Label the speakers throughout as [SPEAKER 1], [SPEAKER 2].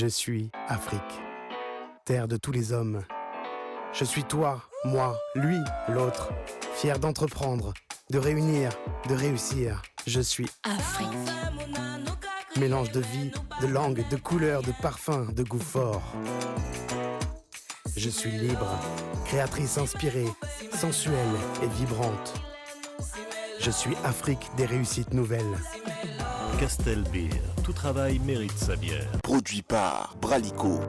[SPEAKER 1] Je suis Afrique, terre de tous les hommes. Je suis toi, moi, lui, l'autre, fier d'entreprendre, de réunir, de réussir. Je suis
[SPEAKER 2] Afrique.
[SPEAKER 1] Mélange de vie, de langue, de couleurs, de parfums, de goût fort. Je suis libre, créatrice inspirée, sensuelle et vibrante. Je suis Afrique des réussites nouvelles.
[SPEAKER 3] Castel Beer, tout travail mérite sa bière.
[SPEAKER 4] Produit par Bralico.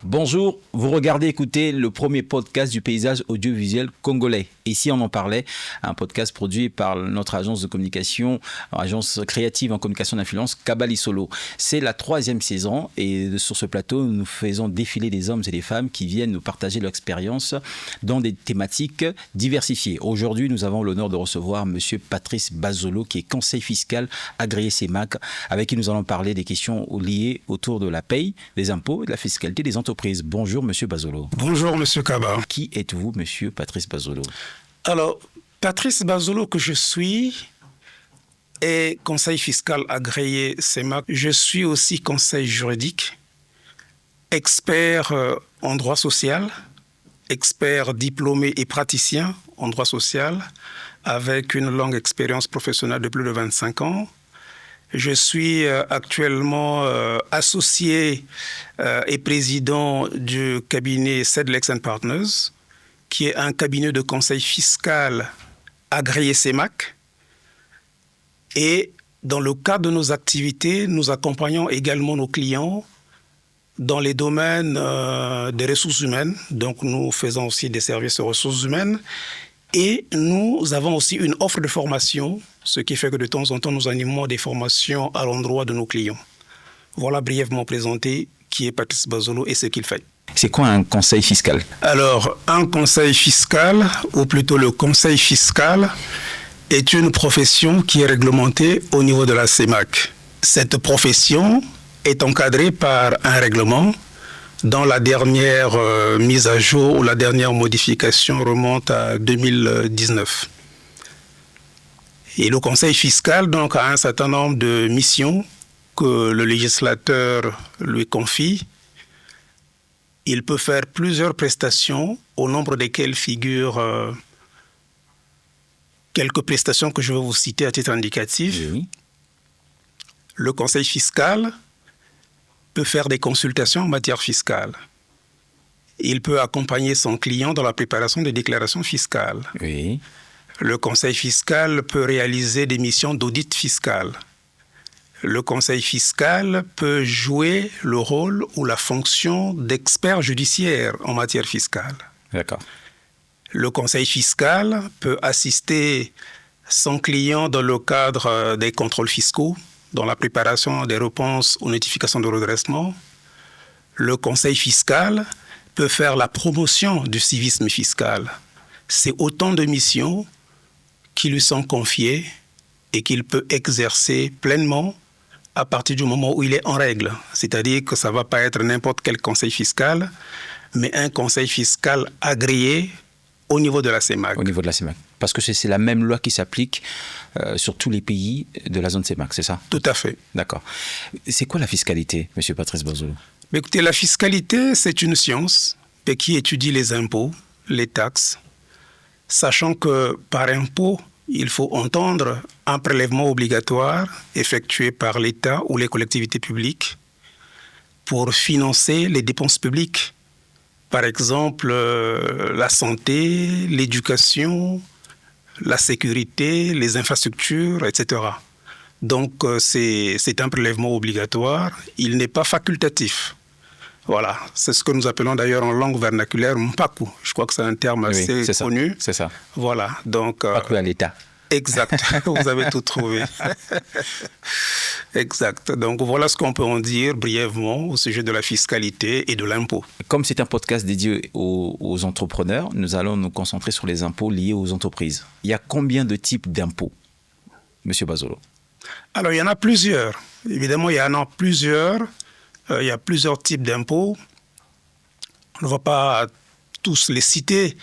[SPEAKER 5] Bonjour, vous regardez, écoutez le premier podcast du paysage audiovisuel congolais. Ici, on en parlait, un podcast produit par notre agence de communication, agence créative en communication d'influence, Kabali Solo. C'est la 3e saison et sur ce plateau, nous faisons défiler des hommes et des femmes qui viennent nous partager leur expérience dans des thématiques diversifiées. Aujourd'hui, nous avons l'honneur de recevoir Monsieur Patrice Bazolo, qui est conseiller fiscal agréé CEMAC, avec qui nous allons parler des questions liées autour de la paye, des impôts et de la fiscalité des entreprises. Bonjour, Monsieur Bazolo.
[SPEAKER 6] Bonjour, Monsieur Kaba.
[SPEAKER 5] Qui êtes-vous, Monsieur Patrice Bazolo?
[SPEAKER 6] Alors, Patrice Bazolo, que je suis, est conseiller fiscal agréé CEMAC. Je suis aussi conseiller juridique, expert en droit social, expert diplômé et praticien en droit social, avec une longue expérience professionnelle de plus de 25 ans. Je suis actuellement associé et président du cabinet Sedlex & Partners, qui est un cabinet de conseil fiscal agréé CEMAC. Et dans le cadre de nos activités, nous accompagnons également nos clients dans les domaines des ressources humaines. Donc nous faisons aussi des services aux ressources humaines. Et nous avons aussi une offre de formation, ce qui fait que de temps en temps, nous animons des formations à l'endroit de nos clients. Voilà brièvement présenté qui est Patrice Bazolo et ce qu'il fait.
[SPEAKER 5] C'est quoi un conseil fiscal?
[SPEAKER 6] Alors, un conseil fiscal, ou plutôt le conseil fiscal, est une profession qui est réglementée au niveau de la CEMAC. Cette profession est encadrée par un règlement dont la dernière mise à jour ou la dernière modification remonte à 2019. Et le conseil fiscal donc, a un certain nombre de missions que le législateur lui confie. Il peut faire plusieurs prestations, au nombre desquelles figurent quelques prestations que je vais vous citer à titre indicatif.
[SPEAKER 5] Oui.
[SPEAKER 6] Le conseil fiscal peut faire des consultations en matière fiscale. Il peut accompagner son client dans la préparation des déclarations fiscales.
[SPEAKER 5] Oui.
[SPEAKER 6] Le conseil fiscal peut réaliser des missions d'audit fiscal. Le conseil fiscal peut jouer le rôle ou la fonction d'expert judiciaire en matière fiscale.
[SPEAKER 5] D'accord.
[SPEAKER 6] Le conseil fiscal peut assister son client dans le cadre des contrôles fiscaux, dans la préparation des réponses aux notifications de redressement. Le conseil fiscal peut faire la promotion du civisme fiscal. C'est autant de missions qui lui sont confiées et qu'il peut exercer pleinement à partir du moment où il est en règle. C'est-à-dire que ça ne va pas être n'importe quel conseil fiscal, mais un conseil fiscal agréé au niveau de la CEMAC.
[SPEAKER 5] Au niveau de la CEMAC. Parce que c'est la même loi qui s'applique sur tous les pays de la zone CEMAC, c'est ça?
[SPEAKER 6] Tout à fait.
[SPEAKER 5] D'accord. C'est quoi la fiscalité, Monsieur Patrice Bazolo?
[SPEAKER 6] Écoutez, la fiscalité, c'est une science qui étudie les impôts, les taxes, sachant que par impôt, il faut entendre un prélèvement obligatoire effectué par l'État ou les collectivités publiques pour financer les dépenses publiques. Par exemple, la santé, l'éducation, la sécurité, les infrastructures, etc. Donc, c'est un prélèvement obligatoire. Il n'est pas facultatif. Voilà, c'est ce que nous appelons d'ailleurs en langue vernaculaire Mpaku. Je crois que c'est un terme assez connu.
[SPEAKER 5] C'est ça.
[SPEAKER 6] Voilà, donc...
[SPEAKER 5] Mpaku à l'État.
[SPEAKER 6] Exact, vous avez tout trouvé. Exact. Donc voilà ce qu'on peut en dire brièvement au sujet de la fiscalité et de l'impôt.
[SPEAKER 5] Comme c'est un podcast dédié aux entrepreneurs, nous allons nous concentrer sur les impôts liés aux entreprises. Il y a combien de types d'impôts, Monsieur Bazolo?
[SPEAKER 6] Alors il y en a plusieurs. Évidemment, il y en a plusieurs. Il y a plusieurs types d'impôts. On ne va pas tous les citer,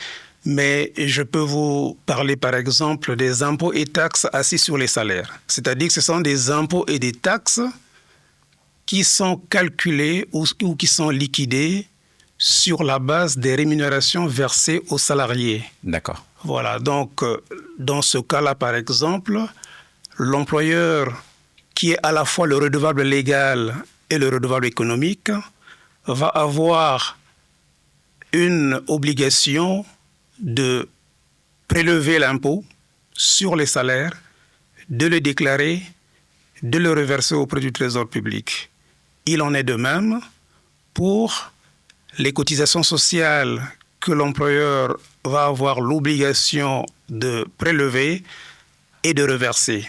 [SPEAKER 6] Mais je peux vous parler, par exemple, des impôts et taxes assis sur les salaires. C'est-à-dire que ce sont des impôts et des taxes qui sont calculés ou qui sont liquidés sur la base des rémunérations versées aux salariés.
[SPEAKER 5] D'accord.
[SPEAKER 6] Voilà, donc dans ce cas-là, par exemple, l'employeur qui est à la fois le redevable légal et le redevable économique va avoir une obligation de prélever l'impôt sur les salaires, de le déclarer, de le reverser auprès du Trésor public. Il en est de même pour les cotisations sociales que l'employeur va avoir l'obligation de prélever et de reverser.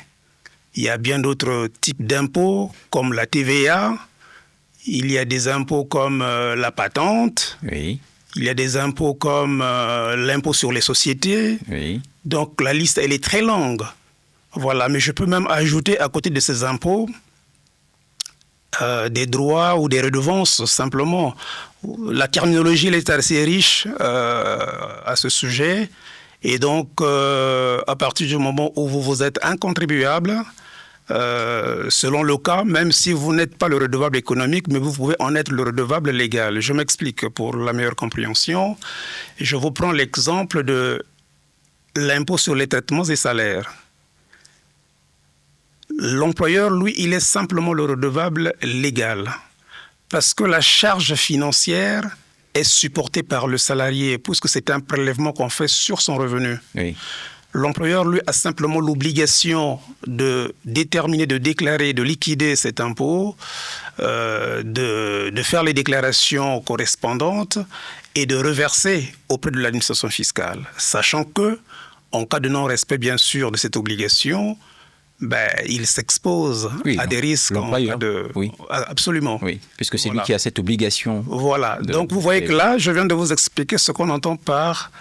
[SPEAKER 6] Il y a bien d'autres types d'impôts comme la TVA, il y a des impôts comme la patente,
[SPEAKER 5] Oui.
[SPEAKER 6] il y a des impôts comme l'impôt sur les sociétés.
[SPEAKER 5] Oui.
[SPEAKER 6] Donc la liste, elle est très longue. Voilà, mais je peux même ajouter à côté de ces impôts des droits ou des redevances, simplement. La terminologie elle est assez riche à ce sujet. Et donc, à partir du moment où vous êtes un contribuable, selon le cas, même si vous n'êtes pas le redevable économique, mais vous pouvez en être le redevable légal. Je m'explique pour la meilleure compréhension. Je vous prends l'exemple de l'impôt sur les traitements et salaires. L'employeur, lui, il est simplement le redevable légal parce que la charge financière est supportée par le salarié puisque c'est un prélèvement qu'on fait sur son revenu.
[SPEAKER 5] Oui.
[SPEAKER 6] L'employeur, lui, a simplement l'obligation de déterminer, de déclarer, de liquider cet impôt, de faire les déclarations correspondantes et de reverser auprès de l'administration fiscale, sachant que, en cas de non-respect, bien sûr, de cette obligation, il s'expose à des risques.
[SPEAKER 5] L'employeur, oui.
[SPEAKER 6] Absolument.
[SPEAKER 5] Oui, puisque c'est lui qui a cette obligation.
[SPEAKER 6] Voilà. Donc, vous voyez que là, je viens de vous expliquer ce qu'on entend par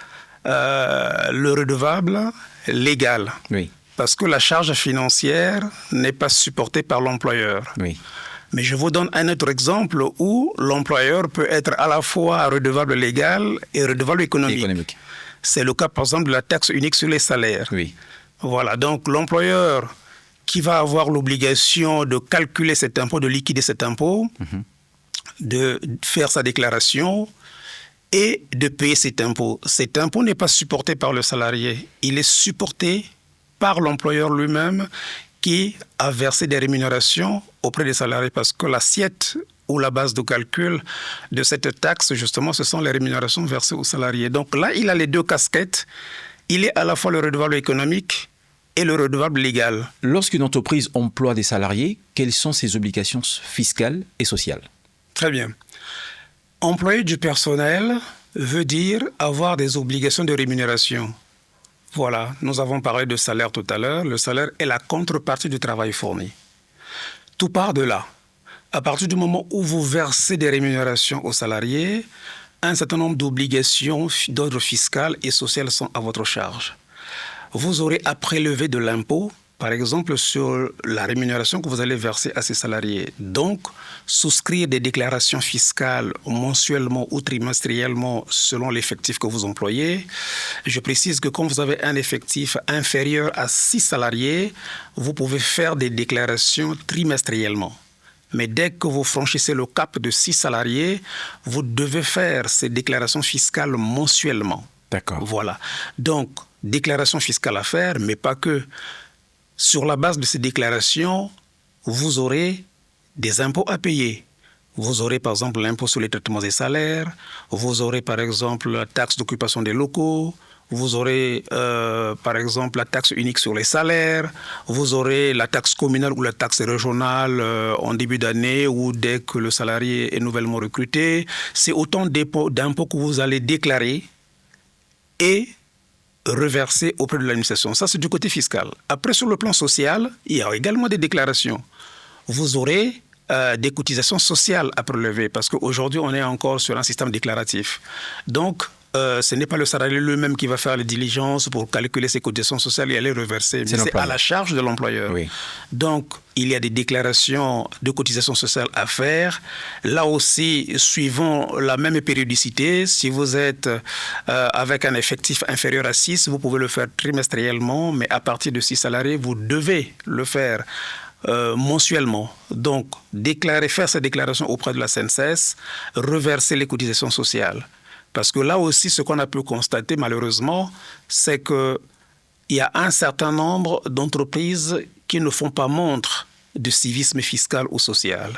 [SPEAKER 6] le redevable légal.
[SPEAKER 5] Oui.
[SPEAKER 6] Parce que la charge financière n'est pas supportée par l'employeur.
[SPEAKER 5] Oui.
[SPEAKER 6] Mais je vous donne un autre exemple où l'employeur peut être à la fois redevable légal et redevable économique. C'est le cas, par exemple, de la taxe unique sur les salaires.
[SPEAKER 5] Oui.
[SPEAKER 6] Voilà, donc l'employeur qui va avoir l'obligation de calculer cet impôt, de liquider cet impôt, de faire sa déclaration et de payer cet impôt. Cet impôt n'est pas supporté par le salarié, il est supporté par l'employeur lui-même qui a versé des rémunérations auprès des salariés parce que l'assiette ou la base de calcul de cette taxe, justement, ce sont les rémunérations versées aux salariés. Donc là, il a les deux casquettes. Il est à la fois le redevable économique et le redevable légal.
[SPEAKER 5] Lorsqu'une entreprise emploie des salariés, quelles sont ses obligations fiscales et sociales?
[SPEAKER 6] Très bien. Employer du personnel veut dire avoir des obligations de rémunération. Voilà, nous avons parlé de salaire tout à l'heure. Le salaire est la contrepartie du travail fourni. Tout part de là. À partir du moment où vous versez des rémunérations aux salariés, un certain nombre d'obligations d'ordre fiscal et social sont à votre charge. Vous aurez à prélever de l'impôt, par exemple, sur la rémunération que vous allez verser à ces salariés. Donc, souscrire des déclarations fiscales mensuellement ou trimestriellement selon l'effectif que vous employez. Je précise que quand vous avez un effectif inférieur à 6 salariés, vous pouvez faire des déclarations trimestriellement. Mais dès que vous franchissez le cap de 6 salariés, vous devez faire ces déclarations fiscales mensuellement.
[SPEAKER 5] D'accord.
[SPEAKER 6] Voilà. Donc, déclaration fiscale à faire, mais pas que. Sur la base de ces déclarations, vous aurez des impôts à payer. Vous aurez par exemple l'impôt sur les traitements des salaires, vous aurez par exemple la taxe d'occupation des locaux, vous aurez par exemple la taxe unique sur les salaires, vous aurez la taxe communale ou la taxe régionale en début d'année ou dès que le salarié est nouvellement recruté. C'est autant d'impôts que vous allez déclarer et reverser auprès de l'administration. Ça, c'est du côté fiscal. Après, sur le plan social, il y a également des déclarations. Vous aurez des cotisations sociales à prélever parce qu'aujourd'hui, on est encore sur un système déclaratif. Donc, ce n'est pas le salarié lui-même qui va faire les diligences pour calculer ses cotisations sociales et aller reverser, mais c'est à la charge de l'employeur.
[SPEAKER 5] Oui.
[SPEAKER 6] Donc, il y a des déclarations de cotisations sociales à faire. Là aussi, suivant la même périodicité, si vous êtes avec un effectif inférieur à 6, vous pouvez le faire trimestriellement, mais à partir de 6 salariés, vous devez le faire mensuellement. Donc, faire cette déclaration auprès de la CNSS, reverser les cotisations sociales. Parce que là aussi, ce qu'on a pu constater malheureusement, c'est qu'il y a un certain nombre d'entreprises qui ne font pas montre de civisme fiscal ou social.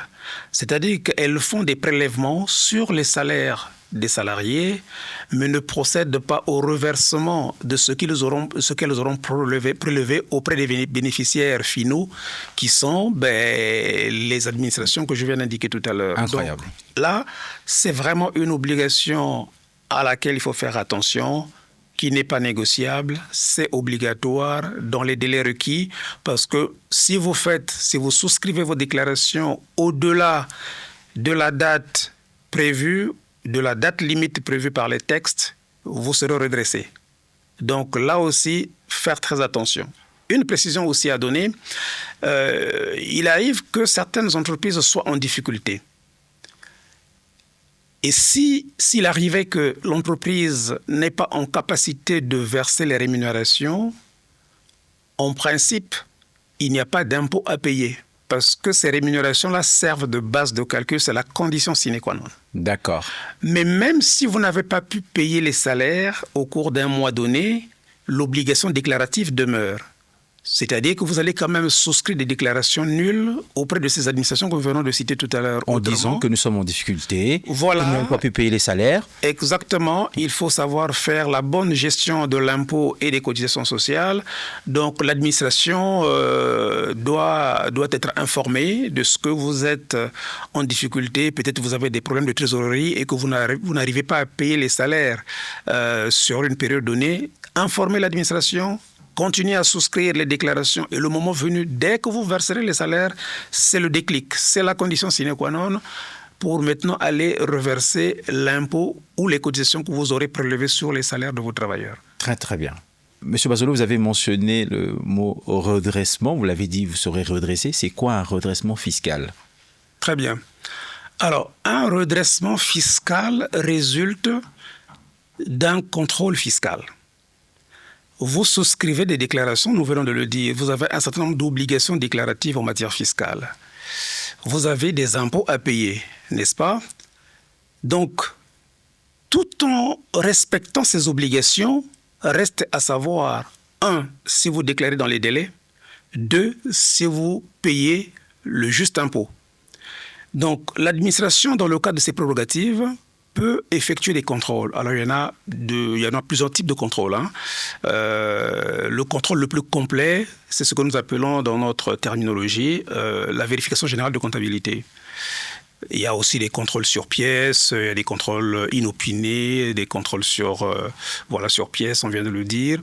[SPEAKER 6] C'est-à-dire qu'elles font des prélèvements sur les salaires des salariés, mais ne procèdent pas au reversement de ce qu'elles auront prélevé auprès des bénéficiaires finaux, qui sont les administrations que je viens d'indiquer tout à l'heure.
[SPEAKER 5] Incroyable.
[SPEAKER 6] Donc, là, c'est vraiment une obligation à laquelle il faut faire attention, qui n'est pas négociable, c'est obligatoire dans les délais requis, parce que si vous souscrivez vos déclarations au-delà de la date prévue, de la date limite prévue par les textes, vous serez redressé. Donc là aussi, faire très attention. Une précision aussi à donner, il arrive que certaines entreprises soient en difficulté. Et s'il arrivait que l'entreprise n'est pas en capacité de verser les rémunérations, en principe, il n'y a pas d'impôt à payer. Parce que ces rémunérations-là servent de base de calcul, c'est la condition sine qua non.
[SPEAKER 5] D'accord.
[SPEAKER 6] Mais même si vous n'avez pas pu payer les salaires au cours d'un mois donné, l'obligation déclarative demeure. C'est-à-dire que vous allez quand même souscrire des déclarations nulles auprès de ces administrations que nous venons de citer tout à l'heure.
[SPEAKER 5] En disant que nous sommes en difficulté,
[SPEAKER 6] voilà.
[SPEAKER 5] Nous n'avons pas pu payer les salaires.
[SPEAKER 6] Exactement. Il faut savoir faire la bonne gestion de l'impôt et des cotisations sociales. Donc l'administration doit être informée de ce que vous êtes en difficulté. Peut-être vous avez des problèmes de trésorerie et que vous n'arrivez pas à payer les salaires sur une période donnée. Informez l'administration. Continuez à souscrire les déclarations et le moment venu, dès que vous verserez les salaires, c'est le déclic, c'est la condition sine qua non pour maintenant aller reverser l'impôt ou les cotisations que vous aurez prélevées sur les salaires de vos travailleurs.
[SPEAKER 5] Très très bien. Monsieur Bazolo, vous avez mentionné le mot redressement, vous l'avez dit, vous serez redressé. C'est quoi un redressement fiscal?
[SPEAKER 6] Très bien. Alors, un redressement fiscal résulte d'un contrôle fiscal. Vous souscrivez des déclarations, nous venons de le dire, vous avez un certain nombre d'obligations déclaratives en matière fiscale. Vous avez des impôts à payer, n'est-ce pas? Donc, tout en respectant ces obligations, reste à savoir, 1, si vous déclarez dans les délais, 2, si vous payez le juste impôt. Donc, l'administration, dans le cadre de ses prérogatives, peut effectuer des contrôles. Alors, il y en a plusieurs types de contrôles. Le contrôle le plus complet, c'est ce que nous appelons dans notre terminologie la vérification générale de comptabilité. Il y a aussi des contrôles sur pièces, il y a des contrôles inopinés, des contrôles sur pièces, on vient de le dire.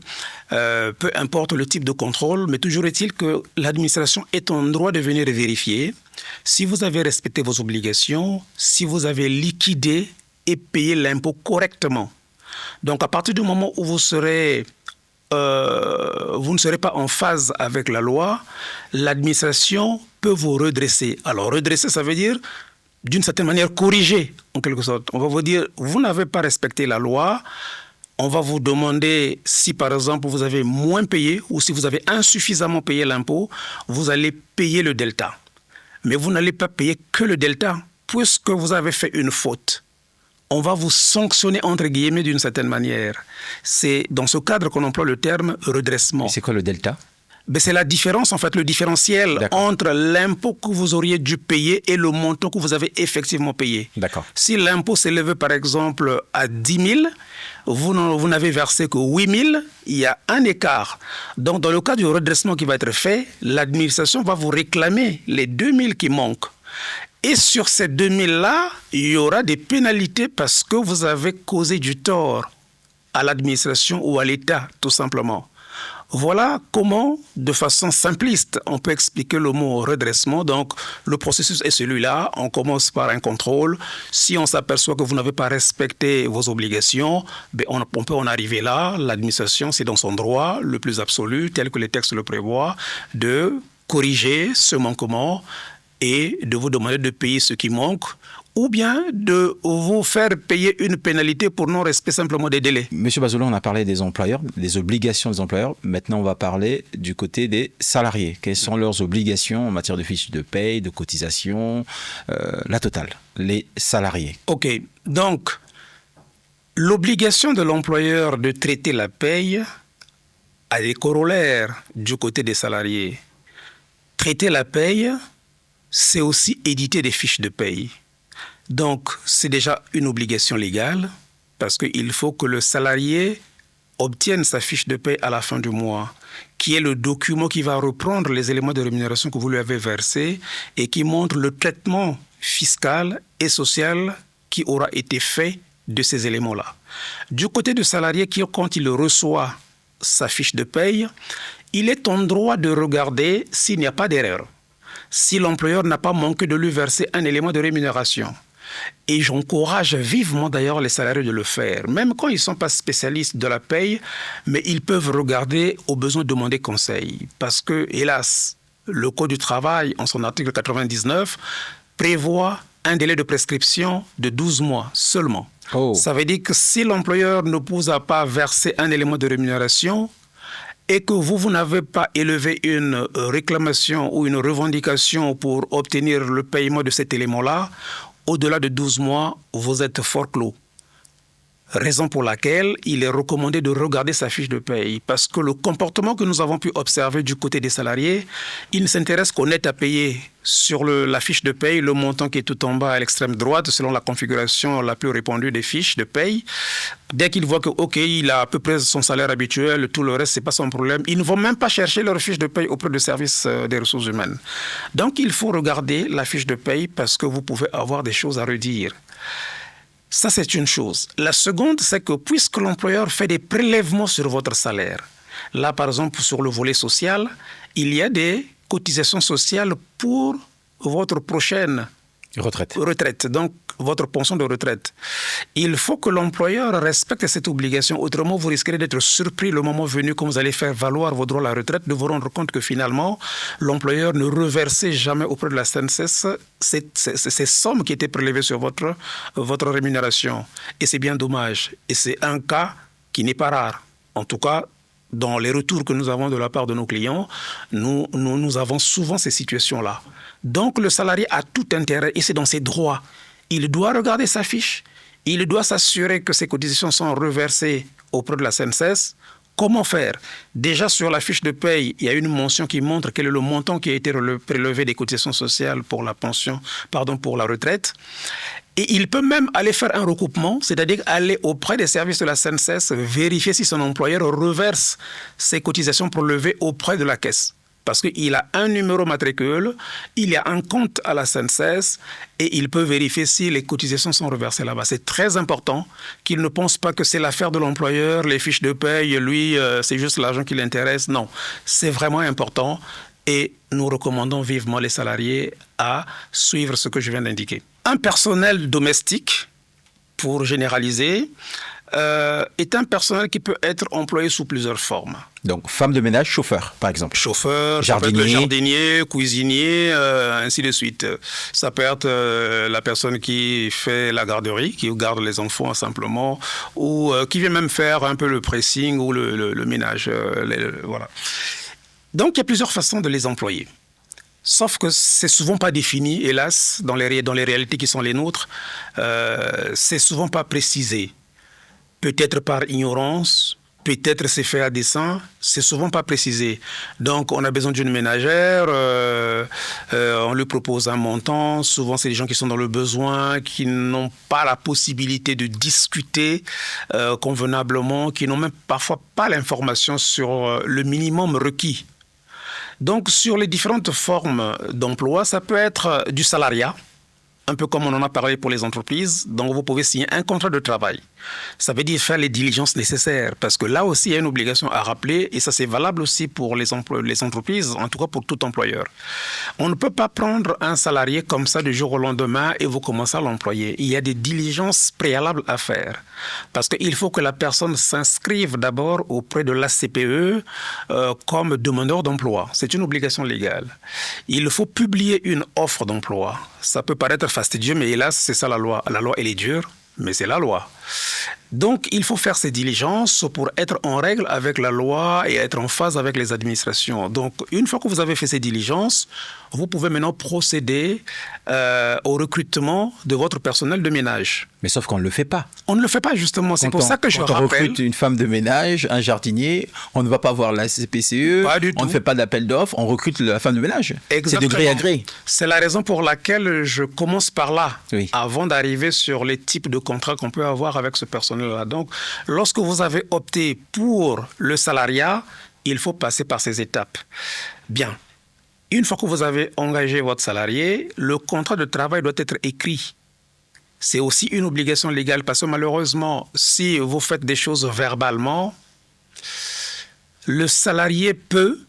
[SPEAKER 6] Peu importe le type de contrôle, mais toujours est-il que l'administration est en droit de venir vérifier si vous avez respecté vos obligations, si vous avez liquidé et payé l'impôt correctement. Donc, à partir du moment où vous ne serez pas en phase avec la loi, l'administration peut vous redresser. Alors, redresser, ça veut dire, d'une certaine manière, corriger, en quelque sorte. On va vous dire, vous n'avez pas respecté la loi. On va vous demander si, par exemple, vous avez moins payé ou si vous avez insuffisamment payé l'impôt, vous allez payer le delta. Mais vous n'allez pas payer que le delta, puisque vous avez fait une faute. On va vous sanctionner, entre guillemets, d'une certaine manière. C'est dans ce cadre qu'on emploie le terme redressement.
[SPEAKER 5] C'est quoi le delta?
[SPEAKER 6] C'est la différence, en fait, le différentiel entre l'impôt que vous auriez dû payer et le montant que vous avez effectivement payé.
[SPEAKER 5] D'accord.
[SPEAKER 6] Si l'impôt s'élève, par exemple, à 10 000, vous n'avez versé que 8 000, il y a un écart. Donc, dans le cas du redressement qui va être fait, l'administration va vous réclamer les 2 000 qui manquent. Et sur ces 2 000-là, il y aura des pénalités parce que vous avez causé du tort à l'administration ou à l'État, tout simplement. Voilà comment, de façon simpliste, on peut expliquer le mot redressement. Donc, le processus est celui-là. On commence par un contrôle. Si on s'aperçoit que vous n'avez pas respecté vos obligations, on peut en arriver là. L'administration, c'est dans son droit le plus absolu, tel que les textes le prévoient, de corriger ce manquement et de vous demander de payer ce qui manque, ou bien de vous faire payer une pénalité pour non-respect simplement des délais.
[SPEAKER 5] Monsieur Bazolo, on a parlé des employeurs, des obligations des employeurs. Maintenant, on va parler du côté des salariés. Quelles sont leurs obligations en matière de fiches de paye, de cotisation, la totale, les salariés?
[SPEAKER 6] OK. Donc, l'obligation de l'employeur de traiter la paye a des corollaires du côté des salariés. Traiter la paye, c'est aussi éditer des fiches de paye. Donc, c'est déjà une obligation légale parce qu'il faut que le salarié obtienne sa fiche de paie à la fin du mois, qui est le document qui va reprendre les éléments de rémunération que vous lui avez versés et qui montre le traitement fiscal et social qui aura été fait de ces éléments-là. Du côté du salarié, quand il reçoit sa fiche de paie, il est en droit de regarder s'il n'y a pas d'erreur, si l'employeur n'a pas manqué de lui verser un élément de rémunération. Et j'encourage vivement d'ailleurs les salariés de le faire, même quand ils ne sont pas spécialistes de la paye, mais ils peuvent regarder au besoin demander conseil. Parce que, hélas, le Code du travail, en son article 99, prévoit un délai de prescription de 12 mois seulement. Oh. Ça veut dire que si l'employeur ne vous a pas versé un élément de rémunération, et que vous n'avez pas élevé une réclamation ou une revendication pour obtenir le paiement de cet élément-là, au-delà de 12 mois, vous êtes forclos. Raison pour laquelle il est recommandé de regarder sa fiche de paye. Parce que le comportement que nous avons pu observer du côté des salariés, il ne s'intéresse qu'au net à payer sur la fiche de paye, le montant qui est tout en bas à l'extrême droite, selon la configuration la plus répandue des fiches de paye. Dès qu'ils voient que, OK, il a à peu près son salaire habituel, tout le reste, ce n'est pas son problème, ils ne vont même pas chercher leur fiche de paye auprès du service des ressources humaines. Donc, il faut regarder la fiche de paye parce que vous pouvez avoir des choses à redire. Ça, c'est une chose. La seconde, c'est que puisque l'employeur fait des prélèvements sur votre salaire, là, par exemple, sur le volet social, il y a des cotisations sociales pour votre prochaine retraite, donc votre pension de retraite. Il faut que l'employeur respecte cette obligation. Autrement, vous risquerez d'être surpris le moment venu, quand vous allez faire valoir vos droits à la retraite, de vous rendre compte que finalement, l'employeur ne reversait jamais auprès de la CNSS ces sommes qui étaient prélevées sur votre rémunération. Et c'est bien dommage. Et c'est un cas qui n'est pas rare. En tout cas, dans les retours que nous avons de la part de nos clients, nous avons souvent ces situations-là. Donc, le salarié a tout intérêt, et c'est dans ses droits. Il doit regarder sa fiche, il doit s'assurer que ses cotisations sont reversées auprès de la CNSS. Comment faire? Déjà, sur la fiche de paye, il y a une mention qui montre quel est le montant qui a été prélevé des cotisations sociales pour la retraite. Et il peut même aller faire un recoupement, c'est-à-dire aller auprès des services de la CNSS, vérifier si son employeur reverse ses cotisations prélevées auprès de la caisse. Parce qu'il a un numéro matricule, il y a un compte à la CNSS et il peut vérifier si les cotisations sont reversées là-bas. C'est très important qu'il ne pense pas que c'est l'affaire de l'employeur, les fiches de paye, lui, c'est juste l'argent qui l'intéresse. Non, c'est vraiment important et nous recommandons vivement les salariés à suivre ce que je viens d'indiquer. Un personnel domestique, pour généraliser, est un personnel qui peut être employé sous plusieurs formes.
[SPEAKER 5] Donc, femme de ménage, chauffeur, par exemple.
[SPEAKER 6] Chauffeur, jardinier, cuisinier, ainsi de suite. Ça peut être la personne qui fait la garderie, qui garde les enfants simplement, ou qui vient même faire un peu le pressing ou le ménage. Voilà. Donc, il y a plusieurs façons de les employer. Sauf que c'est souvent pas défini, hélas, dans les réalités qui sont les nôtres, c'est souvent pas précisé. Peut-être par ignorance, peut-être c'est fait à dessein, c'est souvent pas précisé. Donc, on a besoin d'une ménagère, on lui propose un montant. Souvent, c'est des gens qui sont dans le besoin, qui n'ont pas la possibilité de discuter convenablement, qui n'ont même parfois pas l'information sur le minimum requis. Donc, sur les différentes formes d'emploi, ça peut être du salariat. un peu comme on en a parlé pour les entreprises. Donc, vous pouvez signer un contrat de travail. Ça veut dire faire les diligences nécessaires, parce que là aussi, il y a une obligation à rappeler, et ça, c'est valable aussi pour les entreprises, en tout cas pour tout employeur. On ne peut pas prendre un salarié comme ça du jour au lendemain et vous commencez à l'employer. Il y a des diligences préalables à faire, parce qu'il faut que la personne s'inscrive d'abord auprès de l'ACPE comme demandeur d'emploi. C'est une obligation légale. Il faut publier une offre d'emploi. Ça peut paraître fastidieux, mais hélas, c'est ça la loi. La loi, elle est dure, mais c'est la loi. Donc, il faut faire ces diligences pour être en règle avec la loi et être en phase avec les administrations. Donc, une fois que vous avez fait ces diligences, vous pouvez maintenant procéder au recrutement de votre personnel de ménage.
[SPEAKER 5] Mais sauf qu'on ne le fait pas.
[SPEAKER 6] On ne le fait pas, justement. C'est pour ça que je rappelle...
[SPEAKER 5] Quand on recrute une femme de ménage, un jardinier, on ne va pas voir la CPCE,
[SPEAKER 6] pas du tout.
[SPEAKER 5] On ne fait pas d'appel d'offres, on recrute la femme de ménage.
[SPEAKER 6] Exactement.
[SPEAKER 5] C'est de gré à gré.
[SPEAKER 6] C'est la raison pour laquelle je commence par là,
[SPEAKER 5] oui,
[SPEAKER 6] avant d'arriver sur les types de contrats qu'on peut avoir avec ce personnel-là. Donc, lorsque vous avez opté pour le salariat, il faut passer par ces étapes. Bien. Une fois que vous avez engagé votre salarié, le contrat de travail doit être écrit. C'est aussi une obligation légale parce que malheureusement, si vous faites des choses verbalement, le salarié peut,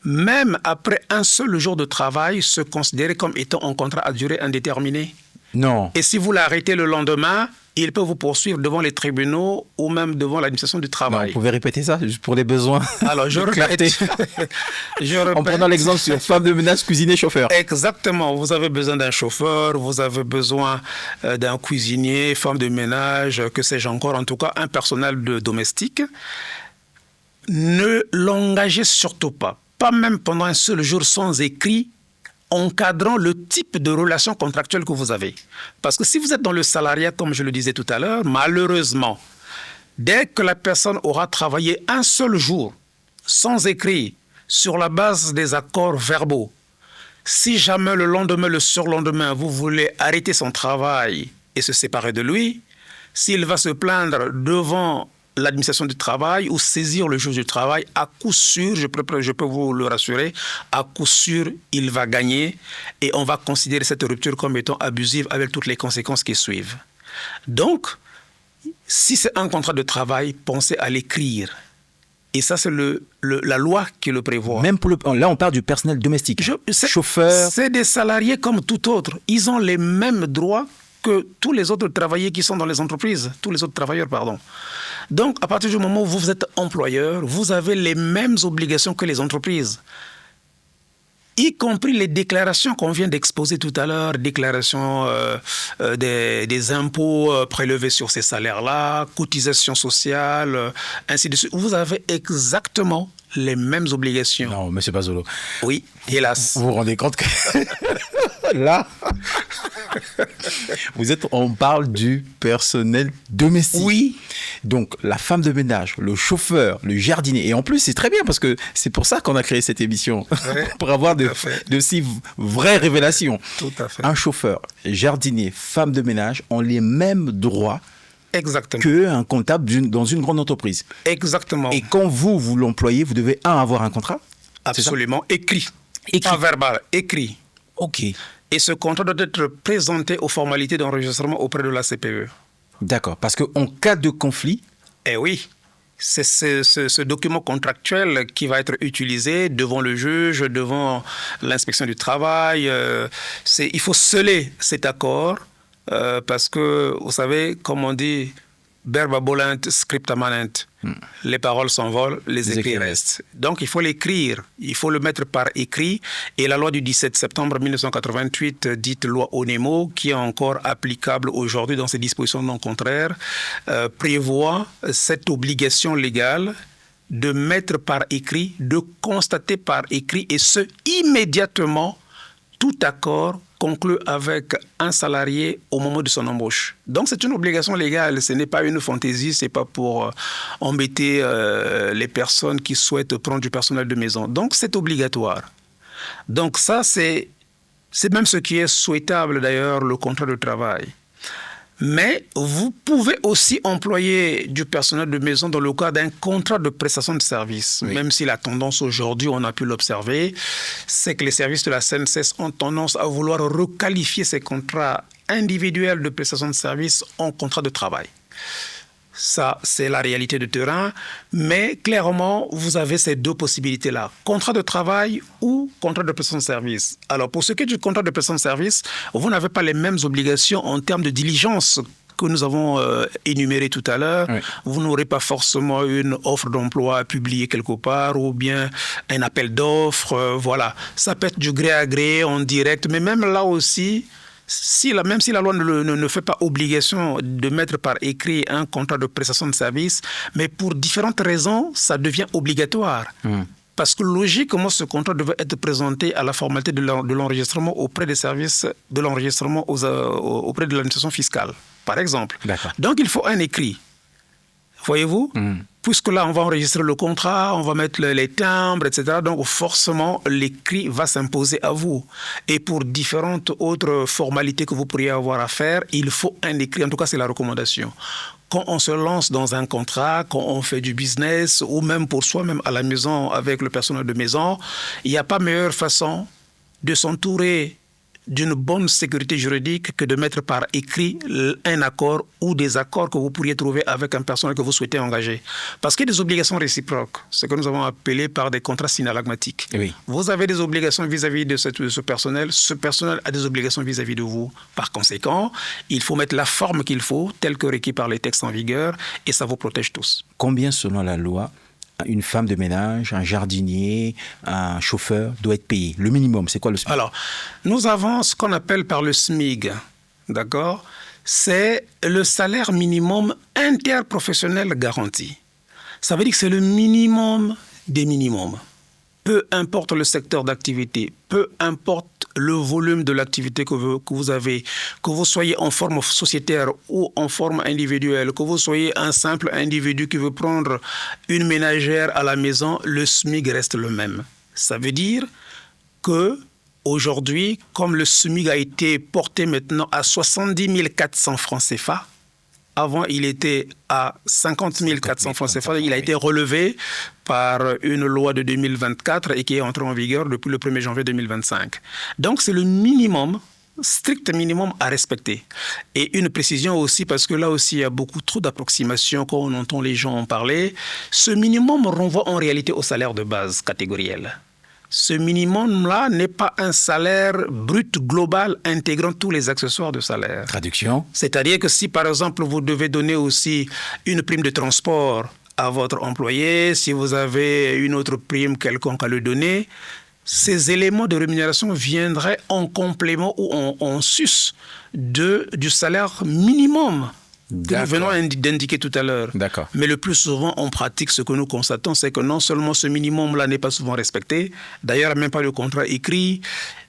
[SPEAKER 6] même après un seul jour de travail, se considérer comme étant en contrat à durée indéterminée.
[SPEAKER 5] Non.
[SPEAKER 6] Et si vous l'arrêtez le lendemain, il peut vous poursuivre devant les tribunaux ou même devant l'administration du travail.
[SPEAKER 5] Non, vous pouvez répéter ça juste pour les besoins.
[SPEAKER 6] Alors, je répète.
[SPEAKER 5] En prenant l'exemple sur femme de ménage, cuisinier, chauffeur.
[SPEAKER 6] Exactement. Vous avez besoin d'un chauffeur, vous avez besoin d'un cuisinier, femme de ménage, que sais-je encore, en tout cas un personnel domestique. Ne l'engagez surtout pas. Pas même pendant un seul jour sans écrit, encadrant le type de relation contractuelle que vous avez. Parce que si vous êtes dans le salariat, comme je le disais tout à l'heure, malheureusement, dès que la personne aura travaillé un seul jour, sans écrit, sur la base des accords verbaux, si jamais le lendemain, le surlendemain, vous voulez arrêter son travail et se séparer de lui, s'il va se plaindre devant l'administration du travail ou saisir le juge du travail, à coup sûr, je peux vous le rassurer, à coup sûr, il va gagner et on va considérer cette rupture comme étant abusive avec toutes les conséquences qui suivent. Donc, si c'est un contrat de travail, pensez à l'écrire. Et ça, c'est la loi qui le prévoit.
[SPEAKER 5] Même là, on parle du personnel domestique. Chauffeur.
[SPEAKER 6] C'est des salariés comme tout autre. Ils ont les mêmes droits que tous les autres travailleurs qui sont dans les entreprises, tous les autres travailleurs, pardon. Donc, à partir du moment où vous êtes employeur, vous avez les mêmes obligations que les entreprises, y compris les déclarations qu'on vient d'exposer tout à l'heure, déclaration des impôts prélevés sur ces salaires-là, cotisations sociales, ainsi de suite. Vous avez exactement les mêmes obligations.
[SPEAKER 5] Non, M. Bazolo.
[SPEAKER 6] Oui, hélas.
[SPEAKER 5] Vous vous rendez compte que là, on parle du personnel domestique.
[SPEAKER 6] Oui.
[SPEAKER 5] Donc, la femme de ménage, le chauffeur, le jardinier. Et en plus, c'est très bien parce que c'est pour ça qu'on a créé cette émission. Ouais, pour avoir de si vraies révélations.
[SPEAKER 6] Tout à fait.
[SPEAKER 5] Un chauffeur, jardinier, femme de ménage ont les mêmes droits.
[SPEAKER 6] Exactement.
[SPEAKER 5] Qu'un comptable dans une grande entreprise.
[SPEAKER 6] Exactement.
[SPEAKER 5] Et quand vous l'employez, vous devez, avoir un contrat.
[SPEAKER 6] Absolument. Écrit. Pas verbal, écrit.
[SPEAKER 5] OK.
[SPEAKER 6] Et ce contrat doit être présenté aux formalités d'enregistrement auprès de la CPE.
[SPEAKER 5] D'accord. Parce qu'en cas de conflit...
[SPEAKER 6] Eh oui. C'est ce document contractuel qui va être utilisé devant le juge, devant l'inspection du travail. Il faut sceller cet accord. Parce que, vous savez, comme on dit, verba volant, scripta manent. Les paroles s'envolent, les écrits restent. Donc, il faut l'écrire, il faut le mettre par écrit. Et la loi du 17 septembre 1988, dite loi Onemo, qui est encore applicable aujourd'hui dans ses dispositions non contraires, prévoit cette obligation légale de mettre par écrit, de constater par écrit, et ce, immédiatement, tout accord conclu avec un salarié au moment de son embauche. Donc c'est une obligation légale, ce n'est pas une fantaisie, ce n'est pas pour embêter les personnes qui souhaitent prendre du personnel de maison. Donc c'est obligatoire. Donc ça c'est même ce qui est souhaitable d'ailleurs, le contrat de travail. Mais vous pouvez aussi employer du personnel de maison dans le cadre d'un contrat de prestation de service. Oui. Même si la tendance aujourd'hui, on a pu l'observer, c'est que les services de la CNCS ont tendance à vouloir requalifier ces contrats individuels de prestation de service en contrat de travail. Ça, c'est la réalité de terrain. Mais clairement, vous avez ces deux possibilités-là. Contrat de travail ou contrat de prestation de service. Alors, pour ce qui est du contrat de prestation de service, vous n'avez pas les mêmes obligations en termes de diligence que nous avons énuméré tout à l'heure. Oui. Vous n'aurez pas forcément une offre d'emploi publiée quelque part ou bien un appel d'offres. Voilà. Ça peut être du gré à gré, en direct. Mais même là aussi... même si la loi ne fait pas obligation de mettre par écrit un contrat de prestation de service, mais pour différentes raisons, ça devient obligatoire. Parce que logiquement, ce contrat devait être présenté à la formalité de l'enregistrement auprès des services de l'enregistrement auprès de l'administration fiscale, par exemple. D'accord. Donc, il faut un écrit. Voyez-vous ? Puisque là, on va enregistrer le contrat, on va mettre les timbres, etc. Donc, forcément, l'écrit va s'imposer à vous. Et pour différentes autres formalités que vous pourriez avoir à faire, il faut un écrit. En tout cas, c'est la recommandation. Quand on se lance dans un contrat, quand on fait du business, ou même pour soi-même à la maison avec le personnel de maison, il n'y a pas meilleure façon de s'entourer d'une bonne sécurité juridique que de mettre par écrit un accord ou des accords que vous pourriez trouver avec un personnel que vous souhaitez engager. Parce qu'il y a des obligations réciproques, ce que nous avons appelé par des contrats synalagmatiques. Oui. Vous avez des obligations vis-à-vis de ce personnel a des obligations vis-à-vis de vous. Par conséquent, il faut mettre la forme qu'il faut, telle que requis par les textes en vigueur, et ça vous protège tous.
[SPEAKER 5] Combien, selon la loi, une femme de ménage, un jardinier, un chauffeur doit être payé? Le minimum, c'est quoi le SMIC?
[SPEAKER 6] Alors, nous avons ce qu'on appelle par le SMIG, d'accord? C'est le salaire minimum interprofessionnel garanti. Ça veut dire que c'est le minimum des minimums. Peu importe le secteur d'activité, peu importe le volume de l'activité que vous avez, que vous soyez en forme sociétaire ou en forme individuelle, que vous soyez un simple individu qui veut prendre une ménagère à la maison, le SMIC reste le même. Ça veut dire que aujourd'hui, comme le SMIC a été porté maintenant à 70 400 francs CFA, avant, il était à 50 400 francs CFA. Il a été relevé par une loi de 2024 et qui est entrée en vigueur depuis le 1er janvier 2025. Donc, c'est le minimum, strict minimum à respecter. Et une précision aussi, parce que là aussi, il y a beaucoup trop d'approximations quand on entend les gens en parler. Ce minimum renvoie en réalité au salaire de base catégoriel. Ce minimum-là n'est pas un salaire brut global intégrant tous les accessoires de salaire.
[SPEAKER 5] Traduction.
[SPEAKER 6] C'est-à-dire que si, par exemple, vous devez donner aussi une prime de transport à votre employé, si vous avez une autre prime quelconque à lui donner, ces éléments de rémunération viendraient en complément ou en sus du salaire minimum que nous venons d'indiquer tout à l'heure. D'accord. Mais le plus souvent, en pratique, ce que nous constatons, c'est que non seulement ce minimum-là n'est pas souvent respecté, d'ailleurs, même pas le contrat écrit,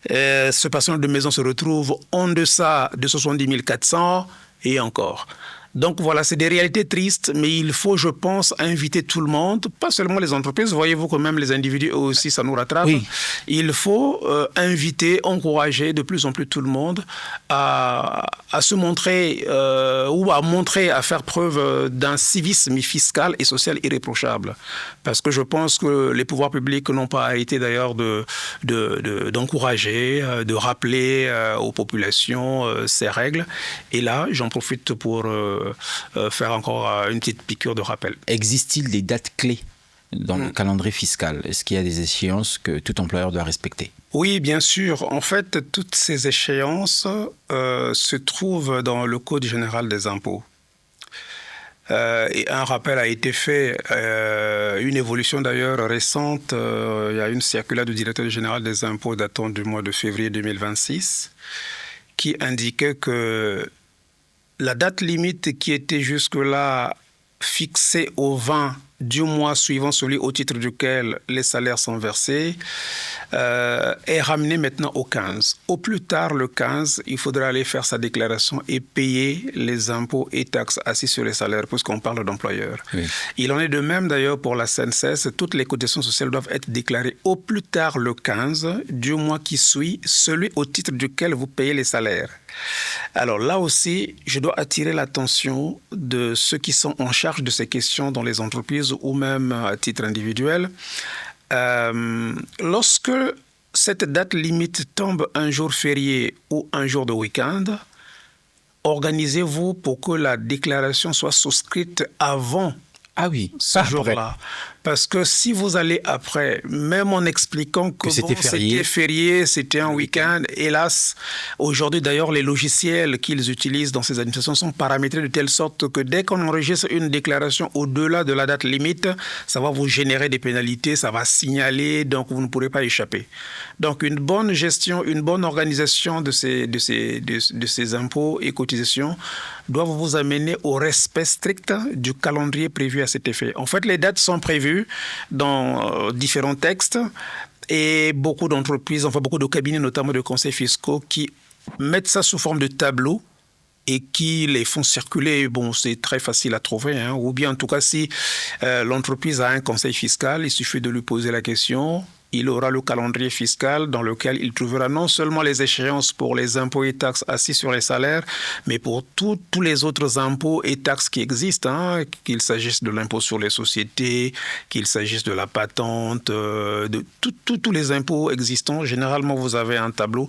[SPEAKER 6] ce personnel de maison se retrouve en deçà de 70 400 et encore. Donc voilà, c'est des réalités tristes, mais il faut, je pense, inviter tout le monde, pas seulement les entreprises, voyez-vous que même les individus eux aussi, ça nous rattrape. Oui. Il faut inviter, encourager de plus en plus tout le monde à se montrer ou à montrer, à faire preuve d'un civisme fiscal et social irréprochable. Parce que je pense que les pouvoirs publics n'ont pas arrêté d'ailleurs d'encourager, de rappeler aux populations ces règles. Et là, j'en profite pour faire encore une petite piqûre de rappel.
[SPEAKER 5] Existe-t-il des dates clés dans le calendrier fiscal? Est-ce qu'il y a des échéances que tout employeur doit respecter?
[SPEAKER 6] Oui, bien sûr. En fait, toutes ces échéances se trouvent dans le Code général des impôts. Et un rappel a été fait, une évolution d'ailleurs récente. Il y a une circulaire du directeur général des impôts datant du mois de février 2026 qui indiquait que la date limite qui était jusque-là fixée au 20 du mois suivant celui au titre duquel les salaires sont versés est ramené maintenant au 15. Au plus tard, le 15, il faudra aller faire sa déclaration et payer les impôts et taxes assis sur les salaires, puisqu'on parle d'employeurs. Oui. Il en est de même d'ailleurs pour la CNCS. Toutes les cotisations sociales doivent être déclarées au plus tard le 15 du mois qui suit, celui au titre duquel vous payez les salaires. Alors là aussi, je dois attirer l'attention de ceux qui sont en charge de ces questions dans les entreprises ou même à titre individuel. Lorsque cette date limite tombe un jour férié ou un jour de week-end, organisez-vous pour que la déclaration soit souscrite avant ce jour-là. Parce que si vous allez après, même en expliquant que c'était férié, c'était un week-end, hélas, aujourd'hui d'ailleurs, les logiciels qu'ils utilisent dans ces administrations sont paramétrés de telle sorte que dès qu'on enregistre une déclaration au-delà de la date limite, ça va vous générer des pénalités, ça va signaler, donc vous ne pourrez pas échapper. Donc une bonne gestion, une bonne organisation de ces impôts et cotisations doivent vous amener au respect strict du calendrier prévu à cet effet. En fait, les dates sont prévues dans différents textes et beaucoup d'entreprises, enfin beaucoup de cabinets, notamment de conseils fiscaux, qui mettent ça sous forme de tableau et qui les font circuler. Bon, c'est très facile à trouver, hein. Ou bien en tout cas, si l'entreprise a un conseil fiscal, il suffit de lui poser la question. Il aura le calendrier fiscal dans lequel il trouvera non seulement les échéances pour les impôts et taxes assis sur les salaires, mais pour tous les autres impôts et taxes qui existent, hein, qu'il s'agisse de l'impôt sur les sociétés, qu'il s'agisse de la patente, de tous les impôts existants. Généralement, vous avez un tableau.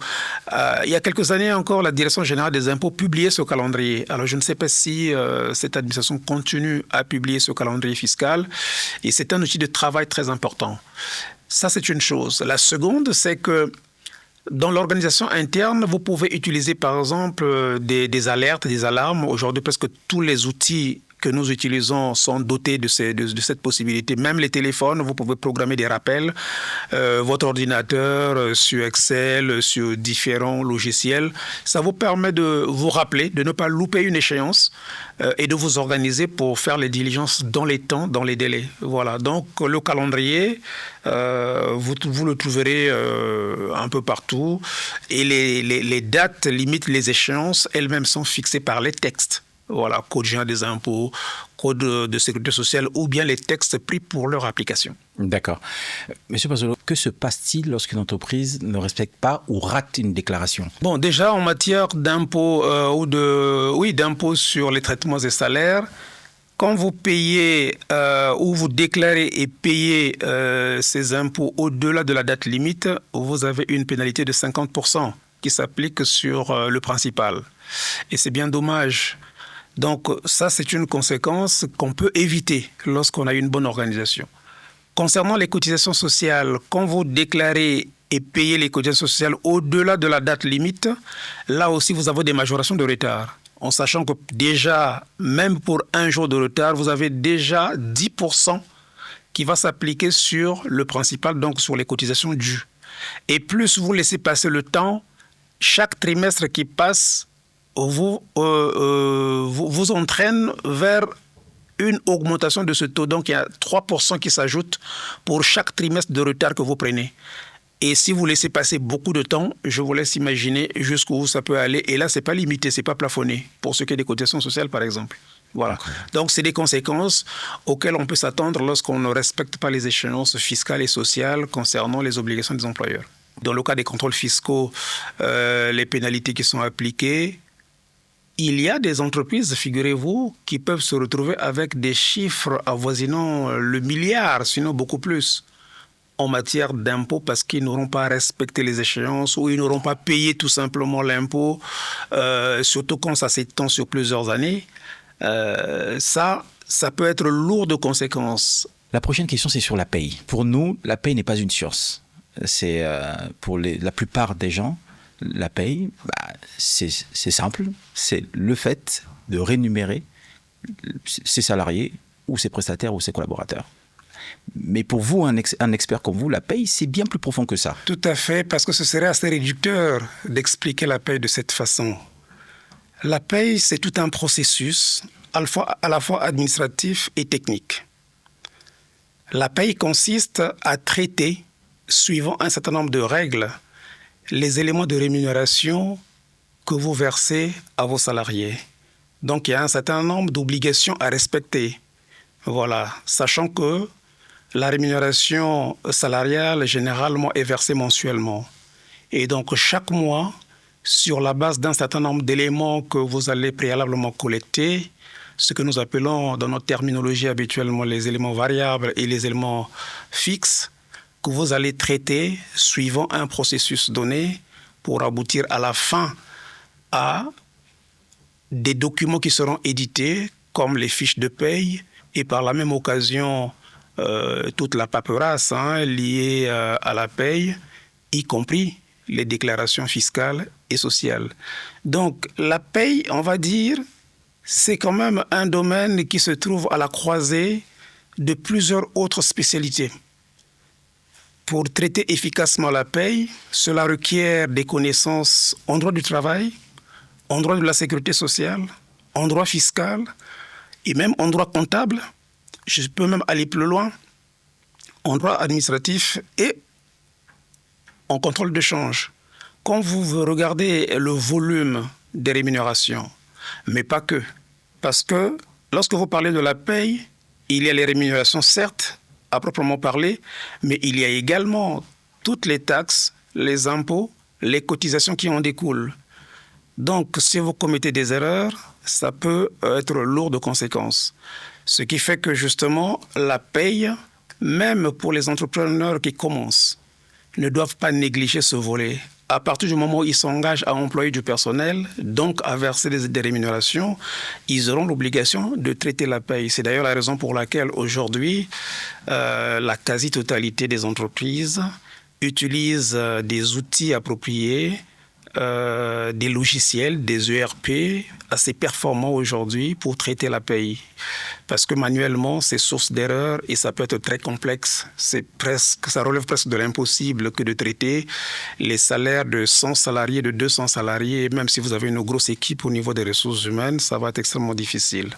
[SPEAKER 6] Il y a quelques années encore, la Direction générale des impôts publiait ce calendrier. Alors, je ne sais pas si cette administration continue à publier ce calendrier fiscal, et c'est un outil de travail très important. Ça, c'est une chose. La seconde, c'est que dans l'organisation interne, vous pouvez utiliser, par exemple, des alertes, des alarmes. Aujourd'hui, presque tous les outils que nous utilisons sont dotés de cette possibilité. Même les téléphones, vous pouvez programmer des rappels. Votre ordinateur, sur Excel, sur différents logiciels. Ça vous permet de vous rappeler, de ne pas louper une échéance et de vous organiser pour faire les diligences dans les temps, dans les délais. Voilà. Donc, le calendrier, vous le trouverez un peu partout. Et les dates limites, les échéances, elles-mêmes sont fixées par les textes. Voilà, code général des impôts, code de sécurité sociale ou bien les textes pris pour leur application.
[SPEAKER 5] D'accord. Monsieur Bazolo, que se passe-t-il lorsqu'une entreprise ne respecte pas ou rate une déclaration?
[SPEAKER 6] Bon, déjà en matière d'impôts d'impôts sur les traitements et salaires, quand vous payez ou vous déclarez et payez ces impôts au-delà de la date limite, vous avez une pénalité de 50% qui s'applique sur le principal. Et c'est bien dommage. Donc ça, c'est une conséquence qu'on peut éviter lorsqu'on a une bonne organisation. Concernant les cotisations sociales, quand vous déclarez et payez les cotisations sociales au-delà de la date limite, là aussi, vous avez des majorations de retard. En sachant que déjà, même pour un jour de retard, vous avez déjà 10% qui va s'appliquer sur le principal, donc sur les cotisations dues. Et plus vous laissez passer le temps, chaque trimestre qui passe, vous entraîne vers une augmentation de ce taux. Donc, il y a 3% qui s'ajoutent pour chaque trimestre de retard que vous prenez. Et si vous laissez passer beaucoup de temps, je vous laisse imaginer jusqu'où ça peut aller. Et là, ce n'est pas limité, ce n'est pas plafonné, pour ce qui est des cotisations sociales, par exemple. Voilà. Okay. Donc, c'est des conséquences auxquelles on peut s'attendre lorsqu'on ne respecte pas les échéances fiscales et sociales concernant les obligations des employeurs. Dans le cas des contrôles fiscaux, les pénalités qui sont appliquées, il y a des entreprises, figurez-vous, qui peuvent se retrouver avec des chiffres avoisinant le milliard, sinon beaucoup plus, en matière d'impôts parce qu'ils n'auront pas respecté les échéances ou ils n'auront pas payé tout simplement l'impôt, surtout quand ça s'étend sur plusieurs années. Ça peut être lourd de conséquences.
[SPEAKER 5] La prochaine question, c'est sur la paye. Pour nous, la paye n'est pas une science. C'est pour la plupart des gens, la paye, c'est simple. C'est le fait de rémunérer ses salariés ou ses prestataires ou ses collaborateurs. Mais pour vous, un expert comme vous, la paye, c'est bien plus profond que ça.
[SPEAKER 6] Tout à fait, parce que ce serait assez réducteur d'expliquer la paye de cette façon. La paye, c'est tout un processus, à la fois administratif et technique. La paye consiste à traiter suivant un certain nombre de règles, les éléments de rémunération que vous versez à vos salariés. Donc, il y a un certain nombre d'obligations à respecter. Voilà, sachant que la rémunération salariale, généralement, est versée mensuellement. Et donc, chaque mois, sur la base d'un certain nombre d'éléments que vous allez préalablement collecter, ce que nous appelons dans notre terminologie habituellement les éléments variables et les éléments fixes, que vous allez traiter suivant un processus donné pour aboutir à la fin à des documents qui seront édités, comme les fiches de paye, et par la même occasion, toute la paperasse liée à la paye, y compris les déclarations fiscales et sociales. Donc, la paye, on va dire, c'est quand même un domaine qui se trouve à la croisée de plusieurs autres spécialités. Pour traiter efficacement la paye, cela requiert des connaissances en droit du travail, en droit de la sécurité sociale, en droit fiscal et même en droit comptable. Je peux même aller plus loin, en droit administratif et en contrôle de change. Quand vous regardez le volume des rémunérations, mais pas que, parce que lorsque vous parlez de la paye, il y a les rémunérations, certes, à proprement parler, mais il y a également toutes les taxes, les impôts, les cotisations qui en découlent. Donc, si vous commettez des erreurs, ça peut être lourd de conséquences. Ce qui fait que, justement, la paye, même pour les entrepreneurs qui commencent, ne doivent pas négliger ce volet. À partir du moment où ils s'engagent à employer du personnel, donc à verser des rémunérations, ils auront l'obligation de traiter la paye. C'est d'ailleurs la raison pour laquelle aujourd'hui, la quasi-totalité des entreprises utilisent des outils appropriés, des logiciels, des ERP assez performants aujourd'hui pour traiter la paye. Parce que manuellement, c'est source d'erreur et ça peut être très complexe. Ça relève presque de l'impossible que de traiter les salaires de 100 salariés, de 200 salariés. Même si vous avez une grosse équipe au niveau des ressources humaines, ça va être extrêmement difficile.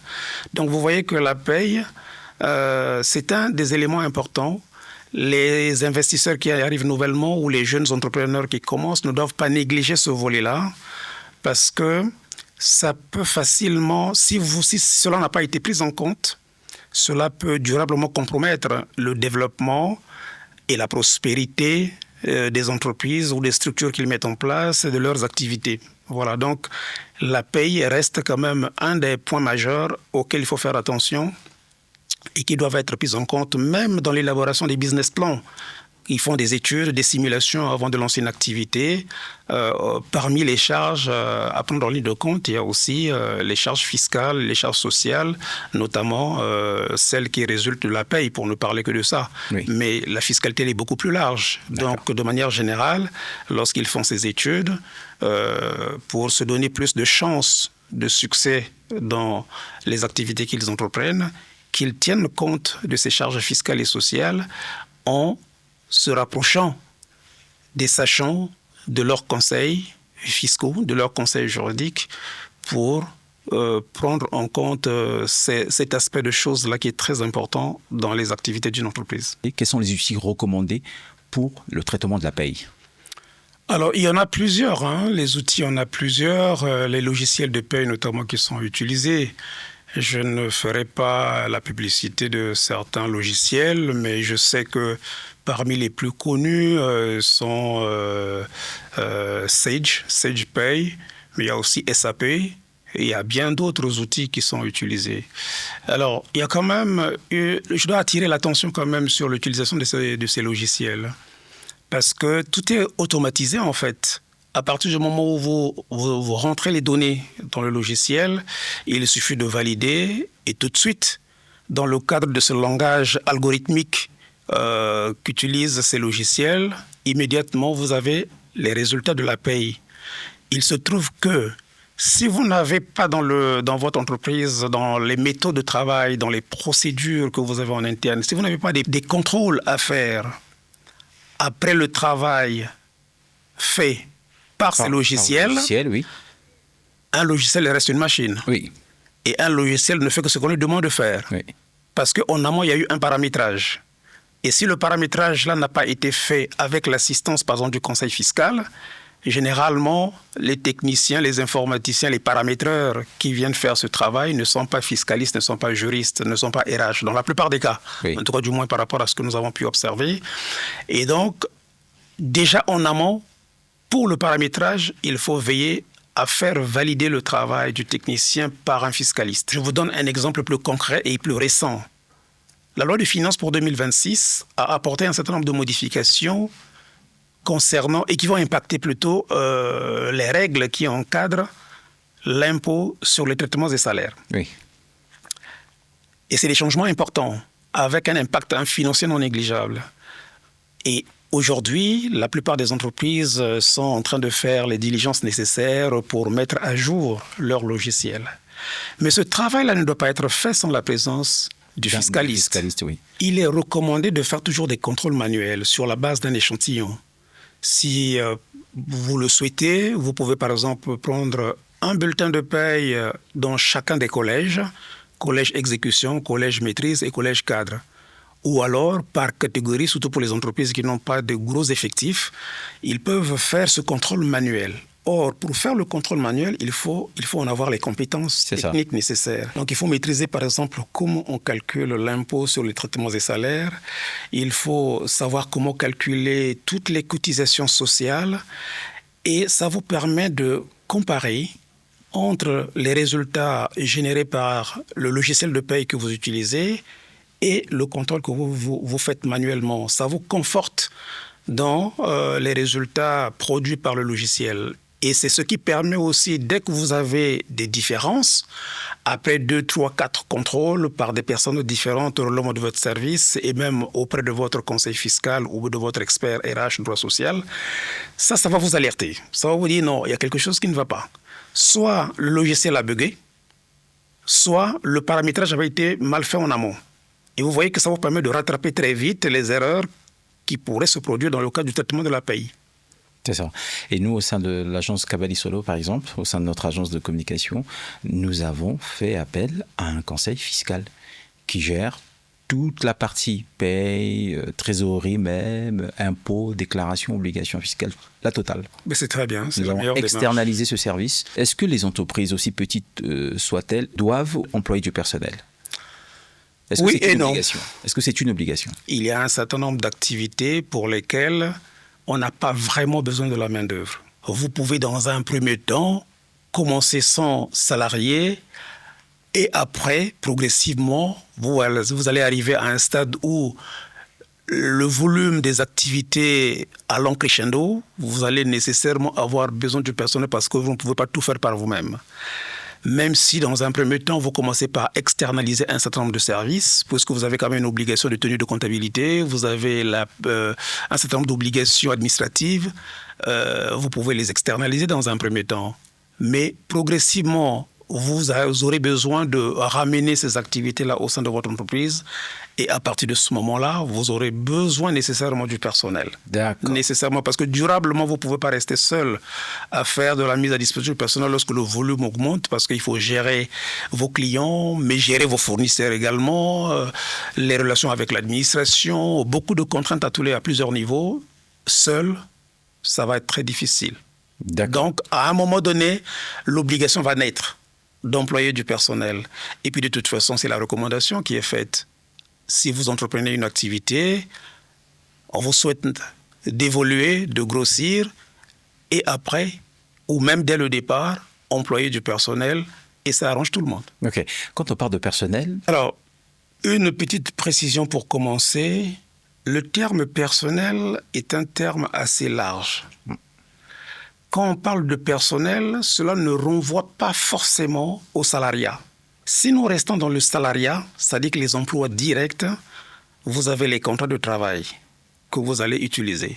[SPEAKER 6] Donc vous voyez que la paye, c'est un des éléments importants. Les investisseurs qui arrivent nouvellement ou les jeunes entrepreneurs qui commencent ne doivent pas négliger ce volet-là parce que ça peut facilement, si cela n'a pas été pris en compte, cela peut durablement compromettre le développement et la prospérité des entreprises ou des structures qu'ils mettent en place et de leurs activités. Voilà, donc la paye reste quand même un des points majeurs auxquels il faut faire attention et qui doivent être pris en compte même dans l'élaboration des business plans. Ils font des études, des simulations avant de lancer une activité. Parmi les charges à prendre en ligne de compte, il y a aussi les charges fiscales, les charges sociales, notamment celles qui résultent de la paye, pour ne parler que de ça. Oui. Mais la fiscalité elle est beaucoup plus large. D'accord. Donc, de manière générale, lorsqu'ils font ces études, pour se donner plus de chances de succès dans les activités qu'ils entreprennent, qu'ils tiennent compte de ces charges fiscales et sociales en se rapprochant des sachants de leurs conseils fiscaux, de leurs conseils juridiques, pour prendre en compte cet aspect de choses-là qui est très important dans les activités d'une entreprise.
[SPEAKER 5] Et quels sont les outils recommandés pour le traitement de la paye ?
[SPEAKER 6] Alors, il y en a plusieurs. Les outils, il y en a plusieurs. Les logiciels de paye, notamment, qui sont utilisés. Je ne ferai pas la publicité de certains logiciels, mais je sais que parmi les plus connus sont Sage Pay, mais il y a aussi SAP, et il y a bien d'autres outils qui sont utilisés. Alors, il y a quand même, je dois attirer l'attention quand même sur l'utilisation de ces logiciels, parce que tout est automatisé en fait. À partir du moment où vous rentrez les données dans le logiciel, il suffit de valider et tout de suite, dans le cadre de ce langage algorithmique qu'utilisent ces logiciels, immédiatement vous avez les résultats de la paye. Il se trouve que si vous n'avez pas dans votre entreprise, dans les méthodes de travail, dans les procédures que vous avez en interne, si vous n'avez pas des contrôles à faire après le travail fait par ces logiciels,
[SPEAKER 5] oui.
[SPEAKER 6] Un logiciel reste une machine.
[SPEAKER 5] Oui.
[SPEAKER 6] Et un logiciel ne fait que ce qu'on lui demande de faire.
[SPEAKER 5] Oui.
[SPEAKER 6] Parce qu'en amont, il y a eu un paramétrage. Et si le paramétrage là n'a pas été fait avec l'assistance, par exemple, du conseil fiscal, généralement, les techniciens, les informaticiens, les paramétreurs qui viennent faire ce travail ne sont pas fiscalistes, ne sont pas juristes, ne sont pas RH, dans la plupart des cas,
[SPEAKER 5] Oui.
[SPEAKER 6] en tout cas du moins par rapport à ce que nous avons pu observer. Et donc, déjà en amont, pour le paramétrage, il faut veiller à faire valider le travail du technicien par un fiscaliste. Je vous donne un exemple plus concret et plus récent. La loi de finances pour 2026 a apporté un certain nombre de modifications concernant et qui vont impacter plutôt les règles qui encadrent l'impôt sur les traitements des salaires.
[SPEAKER 5] Oui.
[SPEAKER 6] Et c'est des changements importants, avec un impact financier non négligeable. Et aujourd'hui, la plupart des entreprises sont en train de faire les diligences nécessaires pour mettre à jour leur logiciel. Mais ce travail-là ne doit pas être fait sans la présence du fiscaliste.
[SPEAKER 5] Oui.
[SPEAKER 6] Il est recommandé de faire toujours des contrôles manuels sur la base d'un échantillon. Si vous le souhaitez, vous pouvez par exemple prendre un bulletin de paye dans chacun des collèges, collège exécution, collège maîtrise et collège cadre. Ou alors, par catégorie, surtout pour les entreprises qui n'ont pas de gros effectifs, ils peuvent faire ce contrôle manuel. Or, pour faire le contrôle manuel, il faut en avoir les compétences techniques nécessaires. Donc, il faut maîtriser, par exemple, comment on calcule l'impôt sur les traitements des salaires. Il faut savoir comment calculer toutes les cotisations sociales. Et ça vous permet de comparer entre les résultats générés par le logiciel de paye que vous utilisez et le contrôle que vous faites manuellement. Ça vous conforte dans les résultats produits par le logiciel. Et c'est ce qui permet aussi, dès que vous avez des différences, après 2, 3, 4 contrôles par des personnes différentes au long de votre service et même auprès de votre conseil fiscal ou de votre expert RH, droit social, ça va vous alerter. Ça va vous dire non, il y a quelque chose qui ne va pas. Soit le logiciel a bugué, soit le paramétrage avait été mal fait en amont. Et vous voyez que ça vous permet de rattraper très vite les erreurs qui pourraient se produire dans le cas du traitement de la paye.
[SPEAKER 5] C'est ça. Et nous, au sein de l'agence Kabali Solo, par exemple, au sein de notre agence de communication, nous avons fait appel à un conseil fiscal qui gère toute la partie paye, trésorerie même, impôts, déclarations, obligations fiscales, la totale.
[SPEAKER 6] Mais c'est très bien.
[SPEAKER 5] Nous avons externalisé ce service. Est-ce que les entreprises, aussi petites soient-elles, doivent employer du personnel ? Est-ce que
[SPEAKER 6] oui
[SPEAKER 5] c'est
[SPEAKER 6] et
[SPEAKER 5] une
[SPEAKER 6] non.
[SPEAKER 5] obligation ? Est-ce que c'est une obligation ?
[SPEAKER 6] Il y a un certain nombre d'activités pour lesquelles on n'a pas vraiment besoin de la main-d'œuvre. Vous pouvez, dans un premier temps, commencer sans salarié et après, progressivement, vous allez arriver à un stade où le volume des activités allant crescendo, vous allez nécessairement avoir besoin du personnel parce que vous ne pouvez pas tout faire par vous-même. Même si, dans un premier temps, vous commencez par externaliser un certain nombre de services, puisque vous avez quand même une obligation de tenue de comptabilité, vous avez un certain nombre d'obligations administratives, vous pouvez les externaliser dans un premier temps. Mais progressivement, vous aurez besoin de ramener ces activités-là au sein de votre entreprise. Et à partir de ce moment-là, vous aurez besoin nécessairement du personnel.
[SPEAKER 5] D'accord.
[SPEAKER 6] Nécessairement, parce que durablement, vous ne pouvez pas rester seul à faire de la mise à disposition du personnel lorsque le volume augmente, parce qu'il faut gérer vos clients, mais gérer vos fournisseurs également, les relations avec l'administration, beaucoup de contraintes à plusieurs niveaux. Seul, ça va être très difficile.
[SPEAKER 5] D'accord.
[SPEAKER 6] Donc, à un moment donné, l'obligation va naître d'employer du personnel. Et puis, de toute façon, c'est la recommandation qui est faite. Si vous entreprenez une activité, on vous souhaite d'évoluer, de grossir, et après, ou même dès le départ, employer du personnel, et ça arrange tout le monde.
[SPEAKER 5] Ok. Quand on parle de personnel...
[SPEAKER 6] Alors, une petite précision pour commencer. Le terme personnel est un terme assez large. Quand on parle de personnel, cela ne renvoie pas forcément au salariat. Si nous restons dans le salariat, c'est-à-dire que les emplois directs, vous avez les contrats de travail que vous allez utiliser.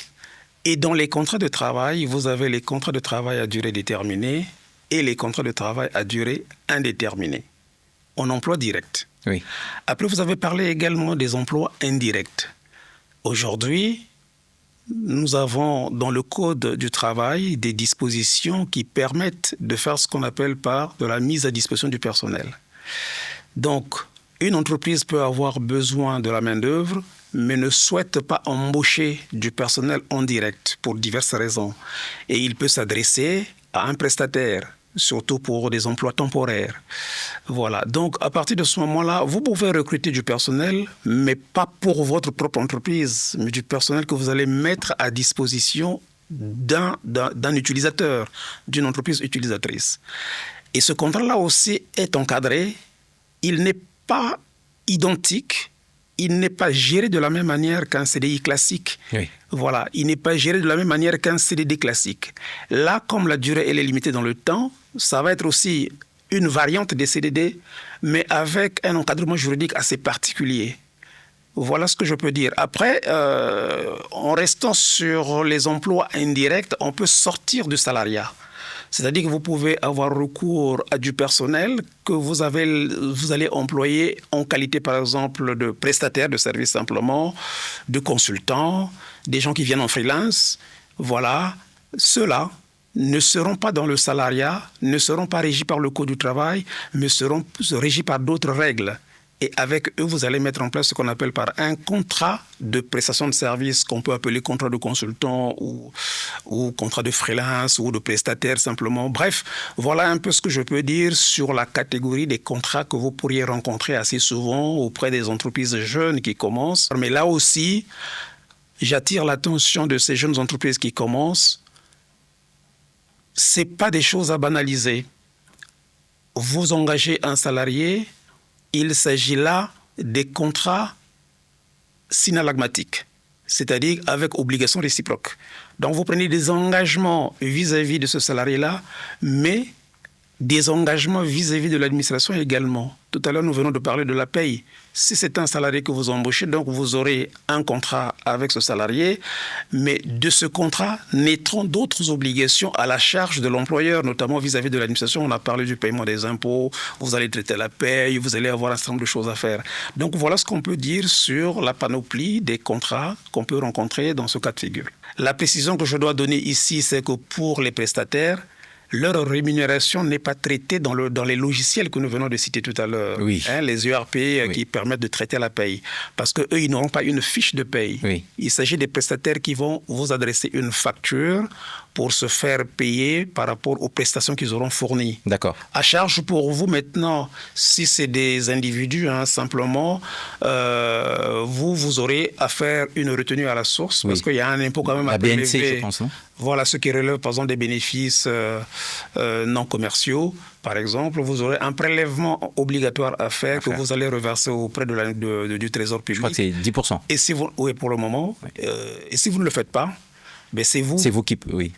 [SPEAKER 6] Et dans les contrats de travail, vous avez les contrats de travail à durée déterminée et les contrats de travail à durée indéterminée. En emploi direct.
[SPEAKER 5] Oui.
[SPEAKER 6] Après, vous avez parlé également des emplois indirects. Aujourd'hui, nous avons dans le Code du travail des dispositions qui permettent de faire ce qu'on appelle par de la mise à disposition du personnel. Donc, une entreprise peut avoir besoin de la main-d'œuvre mais ne souhaite pas embaucher du personnel en direct pour diverses raisons. Et il peut s'adresser à un prestataire, surtout pour des emplois temporaires. Voilà. Donc, à partir de ce moment-là, vous pouvez recruter du personnel, mais pas pour votre propre entreprise, mais du personnel que vous allez mettre à disposition d'un utilisateur, d'une entreprise utilisatrice. Et ce contrat-là aussi est encadré. Il n'est pas identique. Il n'est pas géré de la même manière qu'un CDI classique.
[SPEAKER 5] Oui.
[SPEAKER 6] Voilà, il n'est pas géré de la même manière qu'un CDD classique. Là, comme la durée elle est limitée dans le temps, ça va être aussi une variante des CDD, mais avec un encadrement juridique assez particulier. Voilà ce que je peux dire. Après, en restant sur les emplois indirects, on peut sortir du salariat. C'est-à-dire que vous pouvez avoir recours à du personnel que vous allez employer en qualité, par exemple, de prestataire de services simplement, de consultants, des gens qui viennent en freelance. Voilà. Ceux-là ne seront pas dans le salariat, ne seront pas régis par le Code du travail, mais seront régis par d'autres règles. Et avec eux, vous allez mettre en place ce qu'on appelle par un contrat de prestation de service qu'on peut appeler contrat de consultant ou contrat de freelance ou de prestataire simplement. Bref, voilà un peu ce que je peux dire sur la catégorie des contrats que vous pourriez rencontrer assez souvent auprès des entreprises jeunes qui commencent. Mais là aussi, j'attire l'attention de ces jeunes entreprises qui commencent. Ce n'est pas des choses à banaliser. Vous engagez un salarié, il s'agit là des contrats synalagmatiques, c'est-à-dire avec obligation réciproque. Donc vous prenez des engagements vis-à-vis de ce salarié-là, mais des engagements vis-à-vis de l'administration également. Tout à l'heure, nous venons de parler de la paye. Si c'est un salarié que vous embauchez, donc vous aurez un contrat avec ce salarié, mais de ce contrat naîtront d'autres obligations à la charge de l'employeur, notamment vis-à-vis de l'administration. On a parlé du paiement des impôts, vous allez traiter la paye, vous allez avoir un certain nombre de choses à faire. Donc voilà ce qu'on peut dire sur la panoplie des contrats qu'on peut rencontrer dans ce cas de figure. La précision que je dois donner ici, c'est que pour les prestataires, leur rémunération n'est pas traitée dans les logiciels que nous venons de citer tout à l'heure,
[SPEAKER 5] oui.
[SPEAKER 6] Les ERP qui permettent de traiter la paye. Parce qu'eux, ils n'auront pas une fiche de paye.
[SPEAKER 5] Oui.
[SPEAKER 6] Il s'agit des prestataires qui vont vous adresser une facture pour se faire payer par rapport aux prestations qu'ils auront fournies.
[SPEAKER 5] D'accord.
[SPEAKER 6] À charge pour vous maintenant, si c'est des individus, simplement, vous aurez à faire une retenue à la source, parce qu'il y a un impôt quand même à prélever.
[SPEAKER 5] La BNC, je pense, non ?
[SPEAKER 6] Voilà, ce qui relève par exemple des bénéfices non commerciaux, par exemple, vous aurez un prélèvement obligatoire à faire que vous allez reverser auprès du Trésor public.
[SPEAKER 5] Je crois que c'est 10%.
[SPEAKER 6] Et si vous, oui, pour le moment. Oui. Et si vous ne le faites pas, ben c'est vous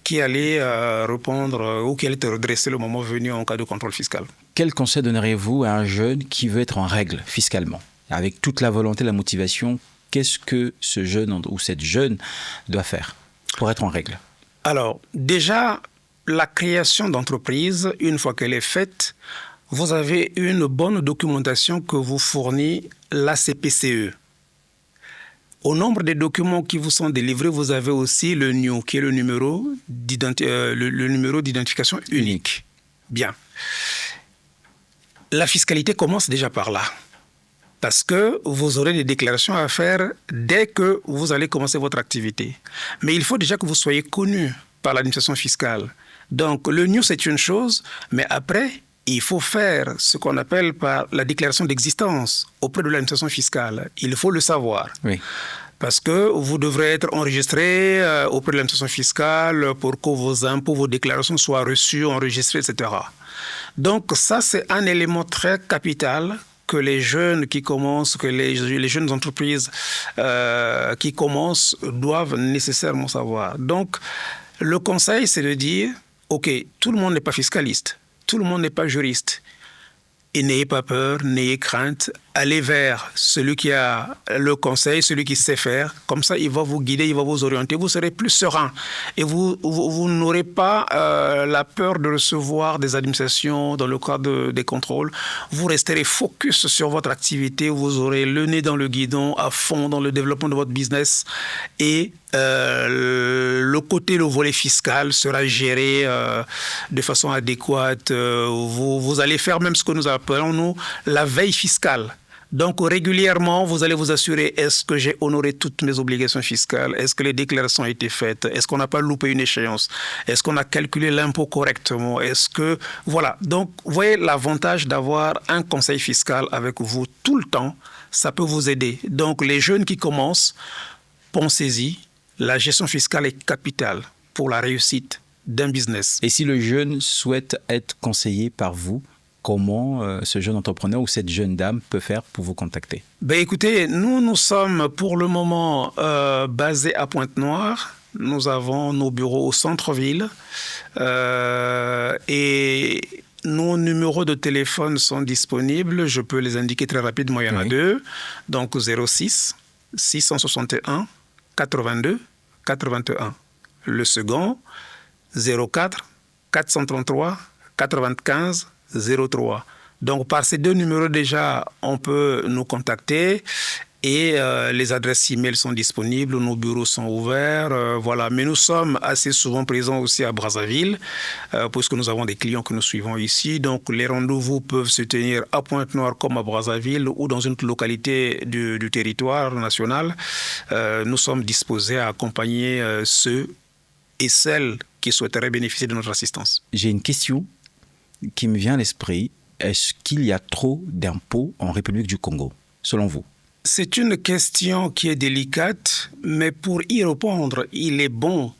[SPEAKER 6] qui allez répondre ou qui allez te redresser le moment venu en cas de contrôle fiscal.
[SPEAKER 5] Quel conseil donneriez-vous à un jeune qui veut être en règle fiscalement ? Avec toute la volonté, la motivation, qu'est-ce que ce jeune ou cette jeune doit faire pour être en règle ?
[SPEAKER 6] Alors, déjà, la création d'entreprise, une fois qu'elle est faite, vous avez une bonne documentation que vous fournit la CPCE. Au nombre des documents qui vous sont délivrés, vous avez aussi le NIO, qui est le numéro d'identification unique. Bien. La fiscalité commence déjà par là. Parce que vous aurez des déclarations à faire dès que vous allez commencer votre activité. Mais il faut déjà que vous soyez connu par l'administration fiscale. Donc, le NIO, c'est une chose, mais après, il faut faire ce qu'on appelle par la déclaration d'existence auprès de l'administration fiscale. Il faut le savoir.
[SPEAKER 5] Oui.
[SPEAKER 6] Parce que vous devrez être enregistré auprès de l'administration fiscale pour que vos impôts, vos déclarations soient reçues, enregistrées, etc. Donc, ça, c'est un élément très capital que les jeunes qui commencent, que les jeunes entreprises qui commencent doivent nécessairement savoir. Donc, le conseil, c'est de dire, OK, tout le monde n'est pas fiscaliste, tout le monde n'est pas juriste. Et n'ayez pas peur, n'ayez crainte, allez vers celui qui a le conseil, celui qui sait faire. Comme ça, il va vous guider, il va vous orienter. Vous serez plus serein. Et vous n'aurez pas la peur de recevoir des administrations dans le cadre des contrôles. Vous resterez focus sur votre activité. Vous aurez le nez dans le guidon, à fond dans le développement de votre business. Et le volet fiscal sera géré de façon adéquate. Vous allez faire même ce que nous appelons, nous, la veille fiscale. Donc, régulièrement, vous allez vous assurer, est-ce que j'ai honoré toutes mes obligations fiscales? Est-ce que les déclarations ont été faites? Est-ce qu'on n'a pas loupé une échéance? Est-ce qu'on a calculé l'impôt correctement? Est-ce que... Voilà. Donc, vous voyez l'avantage d'avoir un conseil fiscal avec vous tout le temps. Ça peut vous aider. Donc, les jeunes qui commencent, pensez-y. La gestion fiscale est capitale pour la réussite d'un business.
[SPEAKER 5] Et si le jeune souhaite être conseillé par vous, comment ce jeune entrepreneur ou cette jeune dame peut faire pour vous contacter?
[SPEAKER 6] Écoutez, nous sommes pour le moment basés à Pointe-Noire. Nous avons nos bureaux au centre-ville et nos numéros de téléphone sont disponibles. Je peux les indiquer très rapidement, il y en a deux. Donc 06 661 82 81. Le second, 04 433 95 03. Donc, par ces deux numéros déjà, on peut nous contacter et les adresses e-mail sont disponibles, nos bureaux sont ouverts, voilà. Mais nous sommes assez souvent présents aussi à Brazzaville, puisque nous avons des clients que nous suivons ici. Donc, les rendez-vous peuvent se tenir à Pointe-Noire comme à Brazzaville ou dans une autre localité du territoire national. Nous sommes disposés à accompagner ceux et celles qui souhaiteraient bénéficier de notre assistance.
[SPEAKER 5] J'ai une question qui me vient à l'esprit. Est-ce qu'il y a trop d'impôts en République du Congo, selon vous?
[SPEAKER 6] C'est une question qui est délicate, mais pour y répondre, il est bon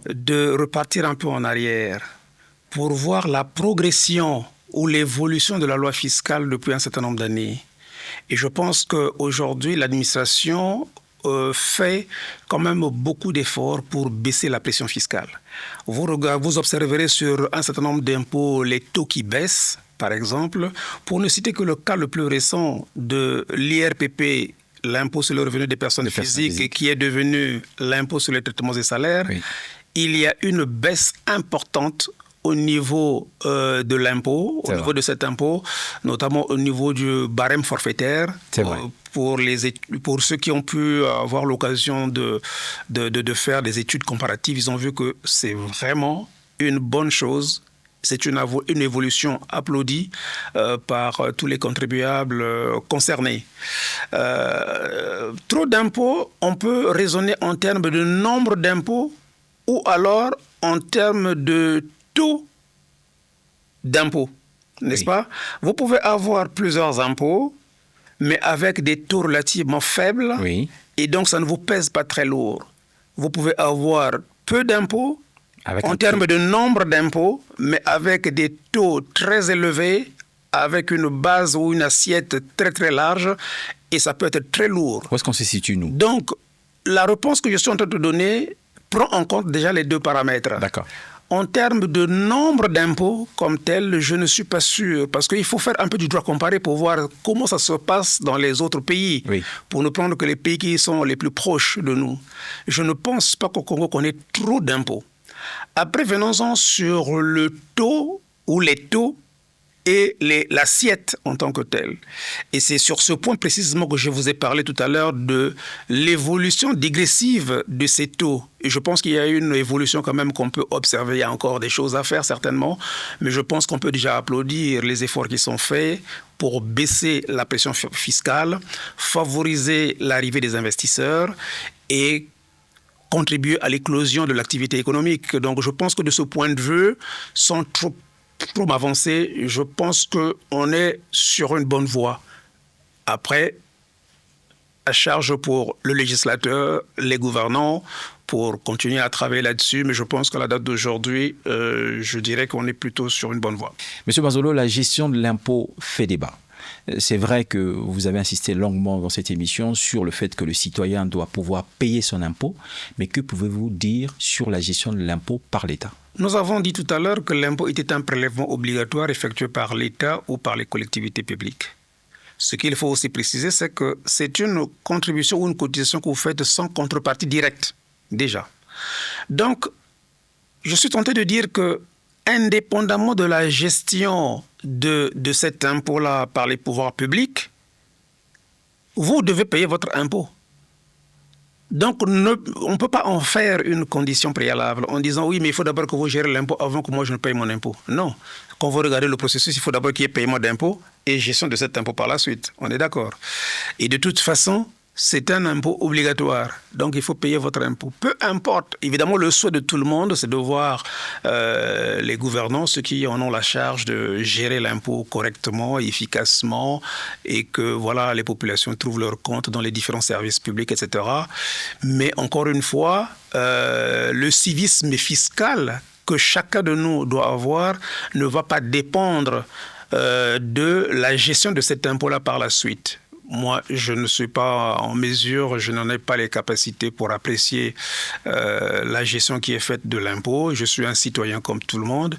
[SPEAKER 6] de repartir un peu en arrière pour voir la progression ou l'évolution de la loi fiscale depuis un certain nombre d'années. Et je pense qu'aujourd'hui, l'administration fait quand même beaucoup d'efforts pour baisser la pression fiscale. Vous observerez sur un certain nombre d'impôts les taux qui baissent, par exemple. Pour ne citer que le cas le plus récent de l'IRPP, l'impôt sur le revenu des personnes physiques, qui est devenu l'impôt sur les traitements des salaires, oui. Il y a une baisse importante au niveau de l'impôt, au niveau de cet impôt, notamment au niveau du barème forfaitaire. Pour ceux qui ont pu avoir l'occasion de faire des études comparatives, ils ont vu que c'est vraiment une bonne chose. C'est une évolution applaudie par tous les contribuables concernés. Trop d'impôts, on peut raisonner en termes de nombre d'impôts ou alors en termes de taux d'impôts, n'est-ce pas? Vous pouvez avoir plusieurs impôts, mais avec des taux relativement faibles, et donc ça ne vous pèse pas très lourd. Vous pouvez avoir peu d'impôts, en termes de nombre d'impôts, mais avec des taux très élevés, avec une base ou une assiette très très large, et ça peut être très lourd.
[SPEAKER 5] Où est-ce qu'on se situe, nous?
[SPEAKER 6] Donc, la réponse que je suis en train de donner prend en compte déjà les deux paramètres.
[SPEAKER 5] D'accord.
[SPEAKER 6] En termes de nombre d'impôts comme tel, je ne suis pas sûr, parce qu'il faut faire un peu du droit comparé pour voir comment ça se passe dans les autres pays, pour ne prendre que les pays qui sont les plus proches de nous. Je ne pense pas qu'au Congo, qu'on ait trop d'impôts. Après, venons-en sur le taux ou les taux et l'assiette en tant que telle. Et c'est sur ce point précisément que je vous ai parlé tout à l'heure de l'évolution dégressive de ces taux. Et je pense qu'il y a une évolution quand même qu'on peut observer. Il y a encore des choses à faire certainement, mais je pense qu'on peut déjà applaudir les efforts qui sont faits pour baisser la pression fiscale, favoriser l'arrivée des investisseurs et contribuer à l'éclosion de l'activité économique. Donc je pense que de ce point de vue, sans trop m'avancer, je pense qu'on est sur une bonne voie. Après, à charge pour le législateur, les gouvernants, pour continuer à travailler là-dessus, mais je pense qu'à la date d'aujourd'hui, je dirais qu'on est plutôt sur une bonne voie.
[SPEAKER 5] Monsieur Bazolo, la gestion de l'impôt fait débat. C'est vrai que vous avez insisté longuement dans cette émission sur le fait que le citoyen doit pouvoir payer son impôt, mais que pouvez-vous dire sur la gestion de l'impôt par l'État?
[SPEAKER 6] Nous avons dit tout à l'heure que l'impôt était un prélèvement obligatoire effectué par l'État ou par les collectivités publiques. Ce qu'il faut aussi préciser, c'est que c'est une contribution ou une cotisation que vous faites sans contrepartie directe, déjà. Donc, je suis tenté de dire que, indépendamment de la gestion de cet impôt-là par les pouvoirs publics, vous devez payer votre impôt. Donc, on ne peut pas en faire une condition préalable en disant « oui, mais il faut d'abord que vous gérez l'impôt avant que moi je ne paye mon impôt ». Non. Quand vous regardez le processus, il faut d'abord qu'il y ait paiement d'impôt et gestion de cet impôt par la suite. On est d'accord. Et de toute façon, c'est un impôt obligatoire. Donc, il faut payer votre impôt. Peu importe. Évidemment, le souhait de tout le monde, c'est de voir les gouvernants, ceux qui en ont la charge de gérer l'impôt correctement, efficacement, et que voilà, les populations trouvent leur compte dans les différents services publics, etc. Mais encore une fois, le civisme fiscal que chacun de nous doit avoir ne va pas dépendre de la gestion de cet impôt-là par la suite. Moi, je ne suis pas en mesure, je n'en ai pas les capacités pour apprécier la gestion qui est faite de l'impôt. Je suis un citoyen comme tout le monde,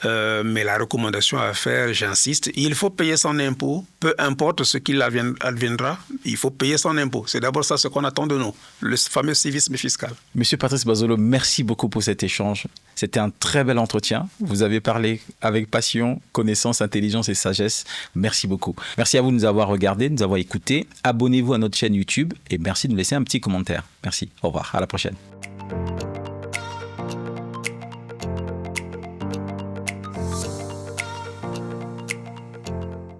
[SPEAKER 6] mais la recommandation à faire, j'insiste, il faut payer son impôt, peu importe ce qu'il adviendra, il faut payer son impôt. C'est d'abord ça ce qu'on attend de nous, le fameux civisme fiscal.
[SPEAKER 5] Monsieur Patrice Bazolo, merci beaucoup pour cet échange. C'était un très bel entretien. Vous avez parlé avec passion, connaissance, intelligence et sagesse. Merci beaucoup. Merci à vous de nous avoir regardés, de nous avoir écoutés. Abonnez-vous à notre chaîne YouTube et merci de nous laisser un petit commentaire. Merci. Au revoir. À la prochaine.